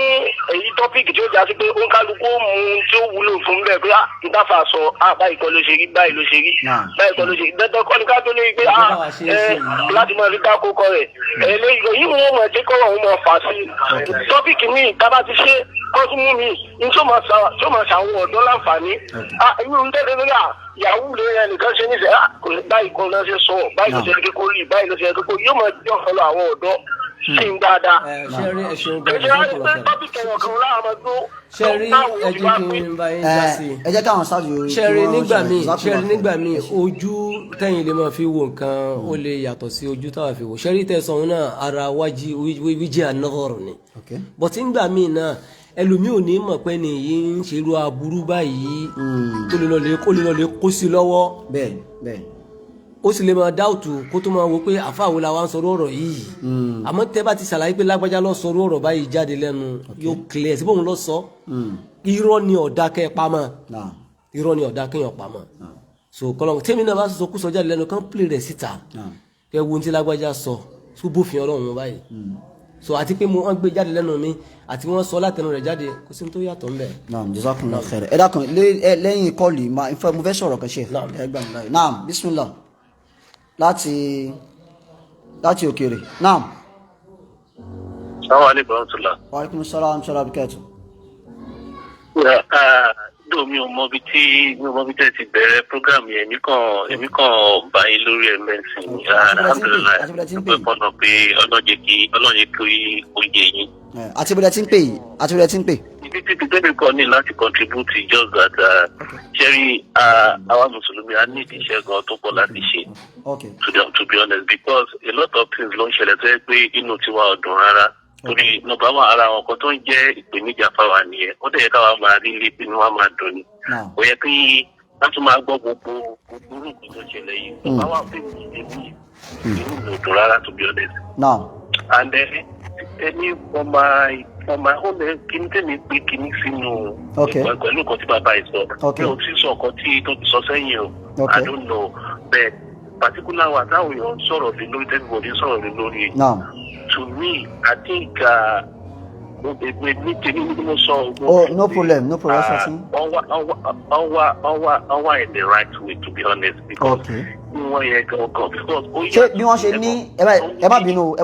èyí tọ́pìkì tí ó jà sí pé ó ń kálukú mú tí ó wúlò fún bẹ́ẹ̀ pé ìdáfà sọ báyìí kọ́ ló ṣe rí báyìí ló ṣe rí báyìí kọ́ ló ṣe rí dandan kọ́ ni ká tó ní pé láti máa rí dáko kọ rẹ̀ eléyìí yìí wọ́n mọ̀ jẹ́ kọ́ ọ̀hún mọ̀ fà sí tọ́pìkì míì tábà ti ṣe kọ́tún mú mi ní tí ó máa ṣàwọn ọ̀dọ́ láǹfààní irú ń tẹ́lẹ̀ lórí yahoo lórí ẹnìkan ṣe ní sẹ́ báyìí kan náà ṣe sọ báyìí ló ṣe é kéko rí báyìí ló ṣe é kéko yóò máa jẹ́ ọ̀fọ̀lọ́ àwọn ọ̀dọ́ sí ń dáadáa. ṣẹ́rí ẹ̀ṣin gbẹ̀rẹ̀ ṣẹ́rí ẹ̀jẹ̀ kí n bá yín já sí i. ẹ jẹ́ káwọn ṣáàjú orí. ṣẹ́rí nígbà míì ojú tẹ̀yìn lè máa fi wo nǹkan ó lè yàtọ̀ sí ojú táwa fi wò ṣẹ́rí tẹ̀sán náà ara wíjì ànáhọ̀rọ̀ ni bọ̀tí nígbà míì náà ẹlòmíì ò ní mọ̀ pé ní yìí ń ṣerú aburú báyìí kó lè lọ lè kó sí lọ́wọ́ bẹ́ẹ̀ ó sì lè máa dáùtù kó tó máa wo pé àfáàwò la wá ń sọ̀rọ̀ ọ̀rọ̀ yìí àmọ́ tẹ́ bá ti ṣàlàyé pé lágbájá lọ sọ̀rọ̀ ọ̀rọ̀ báyìí jáde lẹ́nu yóò clear síbò ń lọ sọ irọ́ ni ọ̀dà kẹ́ pamọ́ irọ́ ni ọ̀dà kẹ́yàn pamọ́ so kọ́lọ́n tẹ́mi náà bá sọ kú sọ jáde lẹ́nu kán play rẹ̀ síta kẹ́ wo ti lágbájá sọ tó bófin ọlọ́run báyìí so àti pé wọ́n gbé jáde lẹ́nu mi àti wọ́n sọ látẹnu rẹ̀ jáde kò sí tó yàtọ̀ ńbẹ̀. naam jazakumullahu khairan ẹ dákun lẹ́yìn kọ́ọ̀lì mo fẹ́ sọ̀rọ̀ kan ṣe naam bismillah láti òkèèrè naam. Assalamu alaikum warahmatullah. Wa alaikum assalam wa rahmatullahi wa barakatuh. mi ò mọ bí tẹ́ ti bẹ̀rẹ̀ program yẹn èmi kàn bá yín lórí ẹ̀mẹ́sìn alhamdulilayi dúpẹ́ fọ́nà pé ọlọ́jẹ́ kí oyè yín. àti ìbílẹ̀ tí ń pè. ibi tí tẹ́lẹ̀ kan ní láti contribute just that ṣẹ́rí àwa mùsùlùmí a ní ìdíṣẹ́ gan tó pọ̀ láti ṣe to be honest because a lot of things ló ń ṣẹlẹ̀ tó yẹ pé inú tiwa ọdún rárá torí nọ́mbà wà ara àwọn kan tó ń jẹ́ ìpèníjà fáwa nìyẹn ó dẹ̀ yẹ káwa máa rí ilé pinnu wa máa dùn ni ó yẹ kí wọ́n tún máa gbọ́ gbogbo nǹkan tó ṣẹlẹ̀ yìí nọ́mbà wà pé èmi inú mi ò dùn rárá to be honest. And then ẹni ọmọ ọmọ kìíní tẹ̀mí pé kìíní sínú pẹ̀lú nǹkan tí bàbá yìí sọ mi ò tí sọ nǹkan tí tó ti sọ sẹ́yìn o I don't know but particular wa táwọn èèyàn sọ̀rọ̀ lé lórí everybody sọ̀rọ̀ lé lórí to me I think no problem ọwọ́ in the right way to be honest because wọ́n yẹ gangan because ṣé bí wọ́n ṣe ní ẹ má bínú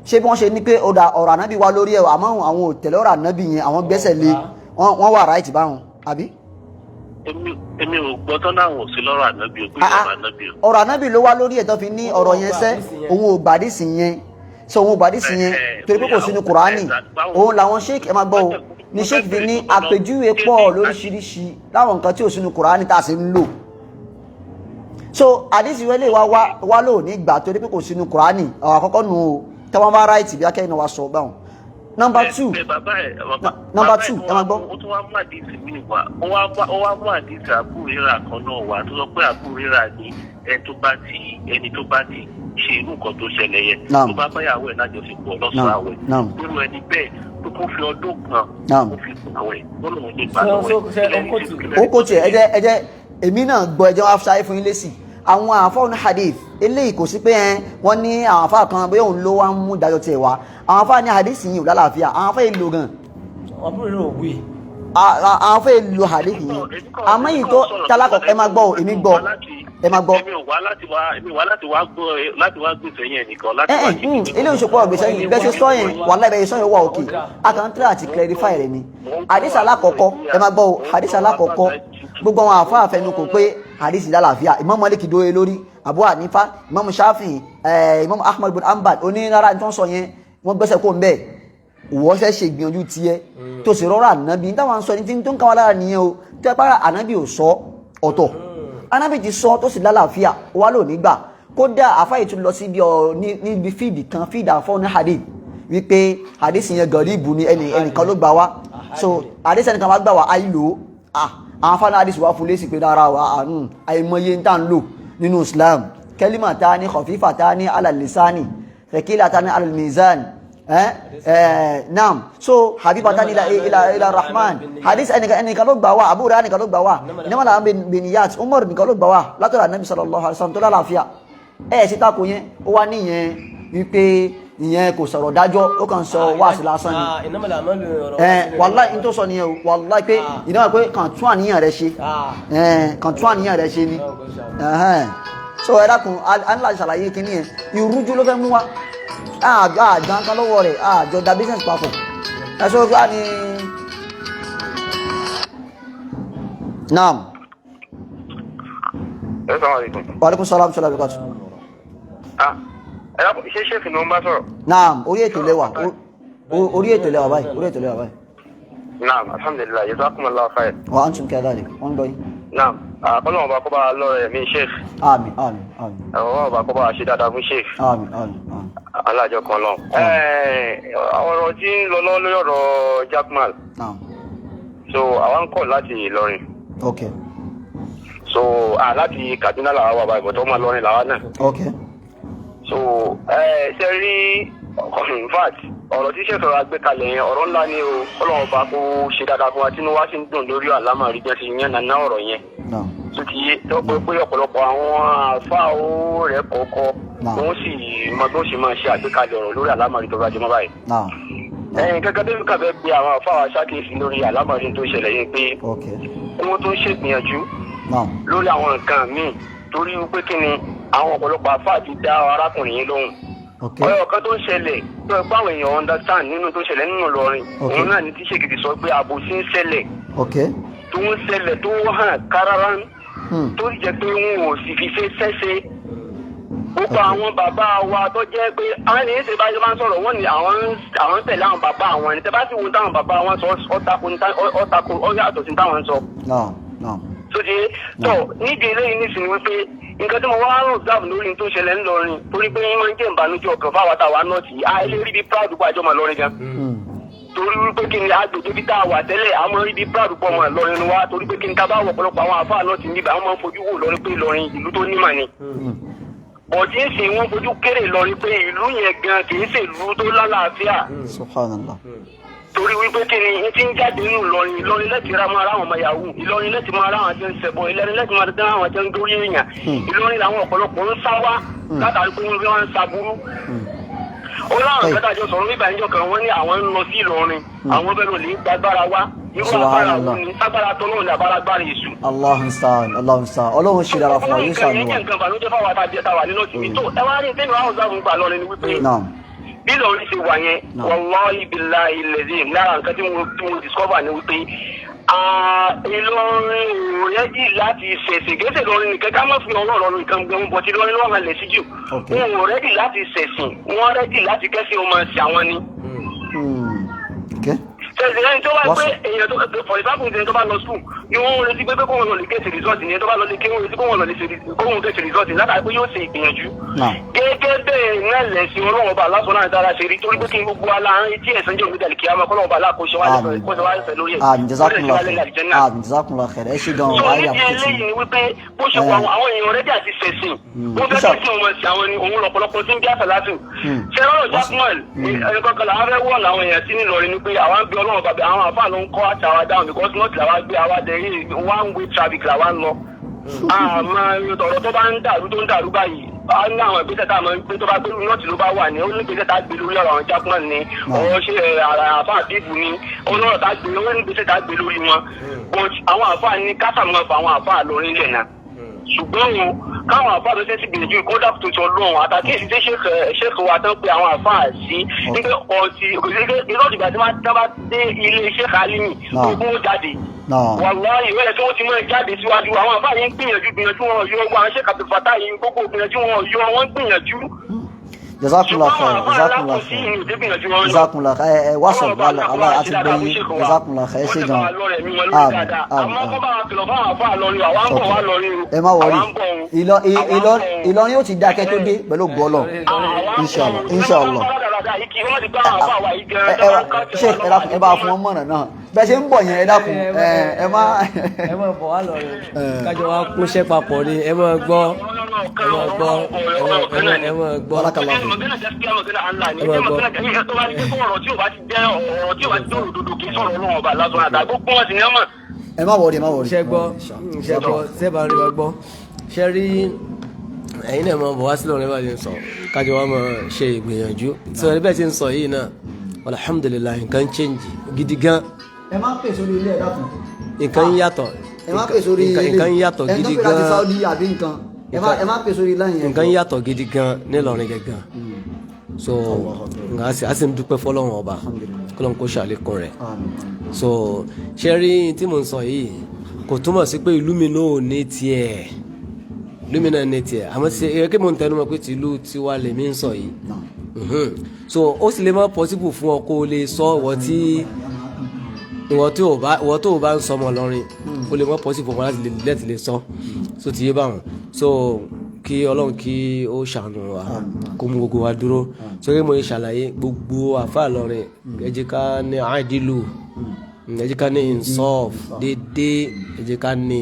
ṣé bí wọ́n ṣe ní pé ọ̀rọ̀ ànábì wá lórí ẹ̀ àmọ́ àwọn ò tẹ̀lé ọ̀rọ̀ ànábì yẹn àwọn gbẹ́sẹ̀ lé wọ́n wà right báwọn àbí. èmi ò gbọ́dọ̀ náà wò sí lọ́rọ̀ ànábì ò pé ọ̀rọ̀ ànábì ò. ọ̀rọ̀ ànábì ló wá lórí ẹ̀ tó fi ní ọ̀rọ̀ yẹn sẹ́ òun ò gbàdísì yẹn òun ò gbàdísì yẹn torí pé kò sínú kùránì òun làwọn sheik ẹ máa gbọ́ o ní sheik fi ní àpèjúwe pọ̀ lóríṣiríṣi láwọn nǹkan tí ò sínú kùránì tá a sì ń lò so àdísì wẹ́lẹ̀ wá lò ní ìgbà torí pé kò sínú kùránì àwọn àkọ́kọ́ nù o tẹ́wọ́n bá ráìtì bí akẹ́yìn wa sọ báwọn. Number two ẹ máa gbọ́. ó tún wá mú àdìsí mi wá ó wá mú àdìsí àbúrérà kan náà wá tó sọ pé àbúrérà ní ẹni tó bá ti ṣe irú nǹkan tó ṣẹlẹ̀ yẹn tó bá báyàwó ẹ̀ lájọṣepọ̀ lọ́sàn-án àwẹ̀ nínú ẹni bẹ́ẹ̀ tó kó fi ọdún kan kó fi àwẹ̀ lọ́nà òun lè gbà lọ́wọ́ ó kò tiẹ̀ ẹ jẹ́ èmi náà gbọ́ ẹjọ́ wá ṣáyé fún yín lésì àwọn àfọ́n hadith eléyìí kò sí pé wọ́n ní àwọn àfáà kan bóyá òun ló wá ń mú ìdájọ́ tiẹ̀ wá àwọn àfáà ní hadith yìí ò lálàáfíà àwọn àfáà èlò gan àwọn àfáà èlò hadith yìí àmọ́ yìí tó tálákọ̀ ẹ máa gbọ́ èmi gbọ́ ẹ máa gbọ́. èmi wá láti wá gbèsè yẹn nìkan láti wá ṣe. ilé ìṣòpọ̀ ọ̀gbẹ̀sẹ̀ yìí bẹ́ẹ̀ ṣe sọ yẹn wàhálà ìbẹ̀yẹ sọ yẹn wà òkè akàntúrà àti clarify rẹ̀ ni hadith alákọ̀ọ́kọ́ ẹ máa gbọ́ hadith alákọ̀ọ́kọ́ gbogbo àwọn àfáà fẹnukò pé hadith lálàáfíà Imam Malik dóye lórí Abu Hanifa Imam Shafi'i Imam Ahmad bin Hanbal onírara tó ń sọ yẹn wọ́n gbẹ́sẹ̀ kó ń bẹ́ẹ̀ wọ́n fẹ́ ṣe ìgbìyànjú tiẹ̀ tó sì rọrọ ànábì táwọn sọ ní tí tó ń káwọn lára nìyẹn o tẹ́ pàrọ̀ ànábì ò sọ ọ̀tọ̀ ànábì ti sọ tó sì lálàáfíà wà lò nígbà kódà àfáyè tún lọ síbi níbi fíìdì kan fíìdì àfọ́ ní hadith wípé hadith yẹn garibu ni ẹnìkan ló gbà wá so hadith ẹnìkan wá gbà wá àìlò àwọn fáwọn hadith wá fún lésì pé dára wa àánú àìmọye ń tà ń lò nínú Islam kalimatani khafifatani ala lisani thaqilatani ala al-mizan naam so habibatan ila rahman hadith ẹnìkan ló gbà wá Abu Hurairah ẹnìkan ló gbà wá innamal a'malu binniyat Umar nìkan ló gbà wá látọ̀dọ̀ Nabi sallallahu alaihi wasallam tó lálàáfíà sí tako yẹn ó wá níyẹn wípé ìyẹn kò sọ̀rọ̀ dájọ́ ó kàn sọ wáàsí lásán ni wàláì ní tó sọ nìyẹn wàláì pé ìdáwà pé kàn tún àníyàn rẹ̀ ṣe ni so ẹ dákun a ní láti ṣàlàyé kí ní ẹ ìrújú ló fẹ́ mú wa àjọ nǹkan lọ́wọ́ rẹ̀ àjọ da business papọ̀ ẹ̀ṣọ́ gbá ni naam wa alaikum salam ṣọlá bíkọ́tù ṣe ṣe fìnnà bá sọ̀rọ̀. naam orí ètò lẹ́wà báyìí naam alhamdulillah jazakumullahu khair. wa antum kadhalik wọ́n gbọ́ yìí. naam àkọlọ́wọ́n bá kọ́ bá lọ́rẹ̀ mi sheikh. àmín àwọn bá kọ́ bá ṣe dáadáa fún sheikh. àmín alájọ kan lọ. ọ̀rọ̀ tí ń lọ lórí ọ̀rọ̀ Jaqmal. so àwọn ń kọ̀ láti Ìlọrin. ok. so láti Kaduna làwọn wà báyìí bọ̀tọ̀ ọmọ Ìlọrin làwọn náà. ok. so ṣe rí in fact ọ̀rọ̀ tí ṣètò àgbékalẹ̀ yẹn ọ̀rọ̀ ńlá ni o Ọlọ́run bá kó ṣe dáadáa fún wa tí wọ́n sì ń dùn lórí àlámà rí jẹ́ sí yẹn nàná ọ̀rọ̀ yẹn. tó ti yé tó pé ọ̀pọ̀lọpọ̀ àwọn àfáà ó rẹ̀ kọ̀ọ̀kọ́ wọ́n sì mọ bí ó ṣe máa ṣe àgbékalẹ̀ ọ̀rọ̀ lórí àlámà rí tó bá jẹ mọ́ báyìí. gẹ́gẹ́ bí kàfẹ́ pé àwọn àfáà ṣàkíyèsí lórí àlámà rí tó ṣẹlẹ̀ yẹn pé wọ́n tó ń ṣègbìyànjú lórí àwọn nǹkan míì torí wípé kí ni àwọn ọ̀pọ̀lọpọ̀ àfáà ti dá arákùnrin yẹn lóhùn. ọ̀rọ̀ kan tó ń ṣẹlẹ̀ tó ẹ báwọn èèyàn understand nínú tó ṣẹlẹ̀ nínú Ìlọrin òun náà ní tí ṣèkìtì sọ pé àbòsí ń ṣẹlẹ̀ tó ń ṣẹlẹ̀ tó hàn kárárá tó jẹ́ pé wọn ò sì fi ṣe ṣẹ́ṣe gbogbo àwọn bàbá wa tó jẹ́ pé àwọn ènìyàn ṣe bá ṣe máa ń sọ̀rọ̀ wọ́n ní àwọn ń tẹ̀lé àwọn bàbá àwọn ẹni tẹ́ bá sì wo táwọn bàbá wọn sọ ọ́tako ọ̀yàtọ̀ sí táwọn ń sọ. sóde tó nídìí eléyìí nísìnyí wípé nǹkan tí mo wá rò dáàbò lórí tó ṣẹlẹ̀ ńlọrin torí pé wọ́n máa ń jẹ́ ìbànújẹ́ ọkàn fáwọn táwa nọ́ọ̀tì àìlè rí bí proud pa àjọmọ̀ lọ́rin gan. torí wípé kí ni agbègbè bí tá a wà tẹ́lẹ̀ àwọn rí bí proud pọ̀ mọ́ lọ́rin ni wá torí pé kí ni ká bá wọ̀ ọ̀pọ̀lọpọ̀ àwọn àfáà nọ́ọ̀tì níbẹ̀ àwọn máa ń fojú wò lọ́rin pé Ìlọrin ìlú tó nímọ̀ ni. bọ̀dí ń sìn wọ́n fojú kéré lọ́rin pé ìlú yẹn gan kì í ṣe ìlú tó lálàáfíà. Subhanallah. torí wípé kí ni ti ń jáde nínú Ìlọrin lẹ́tì ra máa ráwọn ọmọ yahoo Ìlọrin lẹ́tì máa ráwọn tí ń ṣẹbọ Ìlọrin lẹ́tì máa dán àwọn tí ń dórí èèyàn Ìlọrin làwọn ọ̀pọ̀lọpọ̀ ń sá wá látàrí pé wọ́n ń saburú. ó láwọn kẹta jọ sọ̀rọ̀ nígbà ìjọ kan wọ́n ní àwọn ń lọ sí Ìlọrin àwọn bẹ́ẹ̀ ló lè gbàgbára wá irú àgbára wo ni ságbára tó lóun ní àbáragbára èṣù. Allahumma sa'an Ọlọ́run ṣe dára fún wa yóò ṣàánú wa. nǹkan ìbànújẹ́ fáwọn àtàwà nínú tìmí tó ẹ wá rí ìdẹ́nu àwọn ọ̀sán gbà lọ́rin ni wípé bí Ìlọrin ṣe wà yẹn wallahi billahi alladhi lára nǹkan tí mo discover ni wípé Ìlọrin ò rẹ́dì láti ṣẹ̀sìn gẹ́sẹ̀ lọ́rin nìkan ká má fi ọ̀rọ̀ lọ́rin nǹkan gbẹ̀mú bọ̀ tí lọ́rin wọ́n lẹ̀ sí jù wọn ò rẹ́dì láti ṣẹ̀sìn wọ́n rẹ́dì láti kẹ́sìn ọmọ ṣe àwọn ni. ṣẹ̀sìn ẹni tó bá pé èèyàn tó for example ẹni tó bá lọ school ni wọ́n retí pé kóhun lọ lè gẹ̀ẹ́sì result ni ẹni tó bá lọ lè kéwọ́n retí kóhun lọ lè kóhun gẹ̀ẹ́sì result látàrí pé yóò ṣe ìgbìyànjú. gẹ́gẹ́ bẹ́ẹ̀ náà lẹ̀sìn ọlọ́wọ́ bá aláṣọ náà dára ṣe rí torí pé kí n gbogbo aláàárín tí ẹ̀sán jẹ́ òmìnira kí a máa kọ́lọ́wọ́ bá aláàkóso wá lẹ́sẹ̀ lórí ẹ̀. jazakumullah khair ẹ ṣe gan-an wáyé àpótí. eléyìí ni wípé bó ṣe wà àwọn èèyàn rẹ́dí àti ṣẹ̀sìn wọ́n fẹ́ kí wọ́n ṣe àwọn ohun lọ́pọ̀lọpọ̀ tí ń bí àṣàlátù. ṣé lọ́rọ̀ Jaqmal ẹnìkankan làwọn fẹ́ wọ̀ làwọn èèyàn sí nílọrin ni pé àwọn ń bí ọlọ́run bàbá àwọn àfáà ló ń kọ́ àti àwa down because not làwa gbé àwa dẹ̀ yìí one way traffic làwa ń lọ. àmọ́ ọ̀rọ̀ tó bá ń dàrú báyìí a ní àwọn ìgbésẹ̀ tá a máa ń gbé tó bá gbé nọ́ọ̀tì ló bá wà ní ó ní ìgbésẹ̀ tá a gbé lórí ọ̀rọ̀ àwọn Jaqmal ni ọ̀rọ̀ ṣe àfa àbíbù ni ọlọ́rọ̀ tá a gbé ó ní ìgbésẹ̀ tá a gbé lórí wọn but àwọn àfa ní kásàmọ́ fún àwọn àfa lórí ilẹ̀ náà ṣùgbọ́n káwọn àfáà tó ṣe ti gbìyànjú kódà tó sọ lóhùn àtàkì èsì tí ṣèkò wa tán pé àwọn àfáà sí nígbà ọtí ìrọ̀lì ìgbà tí wọ́n bá dé ilé Sheikh Alimi gbogbo jáde wàláhì ìwé tí wọ́n ti mọ jáde síwájú àwọn àfáà yìí ń gbìyànjú wọn yọ ọgbà àwọn Sheikh Abdul Fattah yìí gbogbo gbìyànjú wọn yọ wọn gbìyànjú. Jazakumullah khair wàsàn ala àti gbẹ̀yìn Jazakumullah khair ṣe gan ẹ má wọrí Ìlọrin yóò ti dákẹ́ tó dé pẹ̀lú gbọ́lọ̀ inshallah Sheikh ẹ dákun ẹ bá fún ọmọ náà bẹ́ẹ̀ ṣe ń bọ̀ yẹn ẹ dákun ẹ má bọ̀ wá lọ rẹ̀ kájọ wá kúnṣẹ́ papọ̀ ni ẹ má gbọ́ ẹ má wọrí ṣẹgbọ́ sẹ́bà rí gbọ́ ṣe rí ẹ̀yin náà mọ̀ bọ̀ wá sílọ̀ rẹ̀ bá ṣe ń sọ kájọ wá mọ̀ ṣe ìgbìyànjú tí wọ́n bẹ́ẹ̀ ti ń sọ yìí náà alhamdulillah nǹkan change gidi gan. ẹ má pè sórí ilé ẹ̀dá kan. nǹkan yàtọ̀ ẹ má pè sórí ilé nǹkan yàtọ̀ gidi gan. ẹni tó fi láti Saudi àbí nǹkan ẹ má pè sórí láyìn. nǹkan yàtọ̀ gidi gan nílọrin gẹ́gàn so nga a sì ń dúpẹ́ fọlọ́run ọba kọ́lọ́n kó ṣàlékún rẹ̀ so ṣe rí tí mo ń sọ yìí kò túmọ̀ sí pé ìlú mi náà ò ní tiẹ̀ ìlú mi náà ní tiẹ̀ àmọ́ ṣe é kí mo ń tẹnu mọ́ pé tìlú tiwa lèmi ń sọ yìí so ó sì lè má possible fún ọ kó o lè sọ ìwọ tó o bá ń sọmọ lọrin ó lè má possible fún ọ láti lè sọ so ti yé báwọn so kí Ọlọ́run kí ó ṣàánú wa kó mú gbogbo wa dúró sórí mo ṣàlàyé gbogbo àfa lọrin ẹ jẹ́ ká ní àìdílù ẹ jẹ́ ká ní insaf dédé ẹ jẹ́ ká ní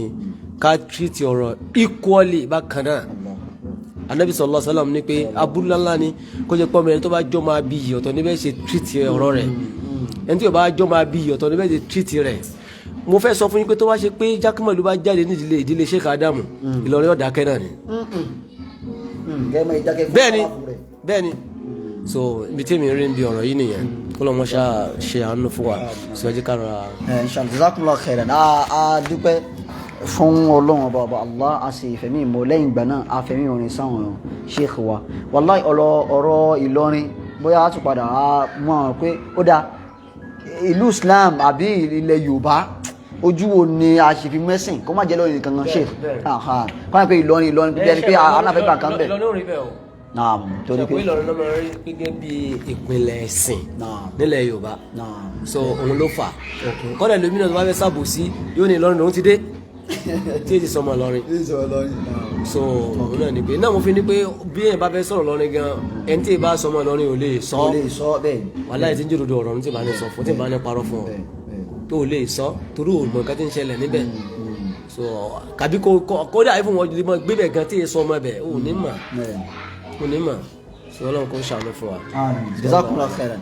ká treat ọ̀rọ̀ equally bákan náà Ànábì sallallahu alaihi wasallam ní pé abúlálá ni kó jẹ́ pọ́ mẹ́rin tó bá jọ máa bí iyì ọ̀tọ̀ níbẹ̀ ṣe treat ọ̀rọ̀ rẹ̀ ẹni tí ò bá jọ máa bí iyì ọ̀tọ̀ níbẹ̀ ṣe treat rẹ̀ mo fẹ́ sọ fún yín pé tó bá ṣe pé jákèmọ̀lú bá jáde ní ìdílé Sheikh Adamu Ìlọrin ọ̀dà kẹ́ náà ni. bẹ́ẹ̀ni so ibi tí èmi rí ń bi ọ̀rọ̀ yìí nìyẹn kó lọ́ mọ́ ṣe àánú fún wa síwájú kára. inshallah jazakumullah khairan a dúpẹ́ fún Ọlọ́run ọba Allah a sì fẹ̀mí ìmọ̀ lẹ́yìn ìgbà náà a fẹ̀mí orin sáwọn Sheikh wa wallahi ọ̀rọ̀ Ìlọrin bóyá a tún padà mọ̀ pé ó dáa ìlú Islam àbí ilẹ̀ Yorùbá ojú wo ni a ṣe fi mẹ́sìn kó má jẹ́ lórí nìkan kan ṣe kọ́ ẹ pé Ìlọrin bí ẹni pé aláfẹ́ gbà kan bẹ̀. torí pé Ìlọrin ló máa rí gẹ́gẹ́ bí ìpínlẹ̀ ẹ̀sìn nílẹ̀ Yorùbá so òun ló fà kọ́dà lómìnira tó bá fẹ́ ṣàbòsí yóò ní Ìlọrin lòún ti dé tí èyí sọmọ Ìlọrin so òun náà ni pé náà mo fi ní pé bí èèyàn bá fẹ́ sọ̀rọ̀ Ìlọrin gan ẹni tí ì bá sọmọ Ìlọrin ò lè sọ wàhálà ẹ̀ tí ń jòdòdò ọ̀rọ̀ ní tí ì bá ní sọ fún tí ì bá ní parọ́ fún ọ tó lè sọ torí òògùn kan tí ń ṣẹlẹ̀ níbẹ̀ so kàbí kódà ìfún wọn jùlọ gbébẹ̀ gan tí ì sọ ọmọ ẹbẹ̀ ò ní mà so Ọlọ́run kò ṣàánú fún wa. jazakumullah khairan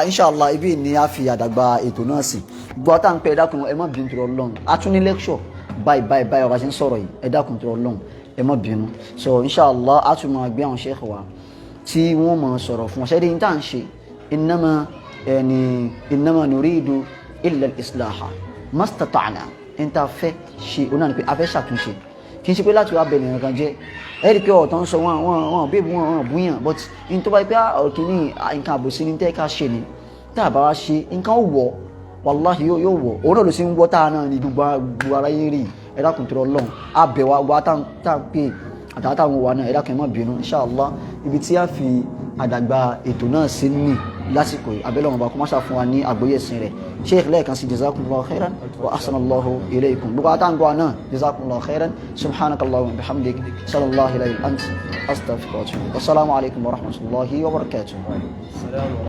inshallah ibi ni a fi àdàgbà ètò náà sí gbọ́ tá à ń pẹ́ ẹ dákun ẹ má bínú tó Ọlọ́run a tún ní lecture báyìí ọba ṣe ń sọ̀rọ̀ yìí ẹ dákun tó Ọlọ́run ẹ má bínú so inshallah a tún máa gbé àwọn sheikh wa tí wọ́n máa sọ̀rọ̀ fún ọ̀ṣẹ́ ní tá à ń ṣe innama nuridu illa al-islaha mastata'na níta fẹ́ ṣe oná ni pé a fẹ́ ṣàtúnṣe kì í ṣe pé láti wá bẹ̀rẹ̀ nǹkan jẹ́ ẹ̀rí pé ọ̀tọ̀ ń sọ wọn bẹ́ẹ̀ wọn búyàn but in tó bá pẹ́ ọ̀kìní nǹkan àbòsí ní tẹ́ ká ṣe ni tá a bá wá ṣe nǹkan ó wọ̀ wàláhì yóò wọ̀ òun náà ló sì ń wọ́ tá a náà ní gbogbo ara yín rí ẹ̀dá kùn tó lọ́n abẹ̀wà gbọ́ tá a pè àtàtàwọn wà náà ẹ̀dá kan má bínú inshallah ibi tí a fi àdàgbà ètò náà sí ní lásìkò abẹ́lẹ̀ wọn bá kó má ṣàfún wa ní àgbóyè ẹ̀sìn rẹ̀ sheikh lẹ́ẹ̀kan sí jazakumullahu khairan wa ahsanallahu ilaykum gbogbo àtàǹgbọ́ náà jazakumullahu khairan subhanakallahu wa bihamdik sallallahu ilayhi ant astaghfiruka wa atubu wassalamu alaikum wa rahmatullahi wa barakatuh.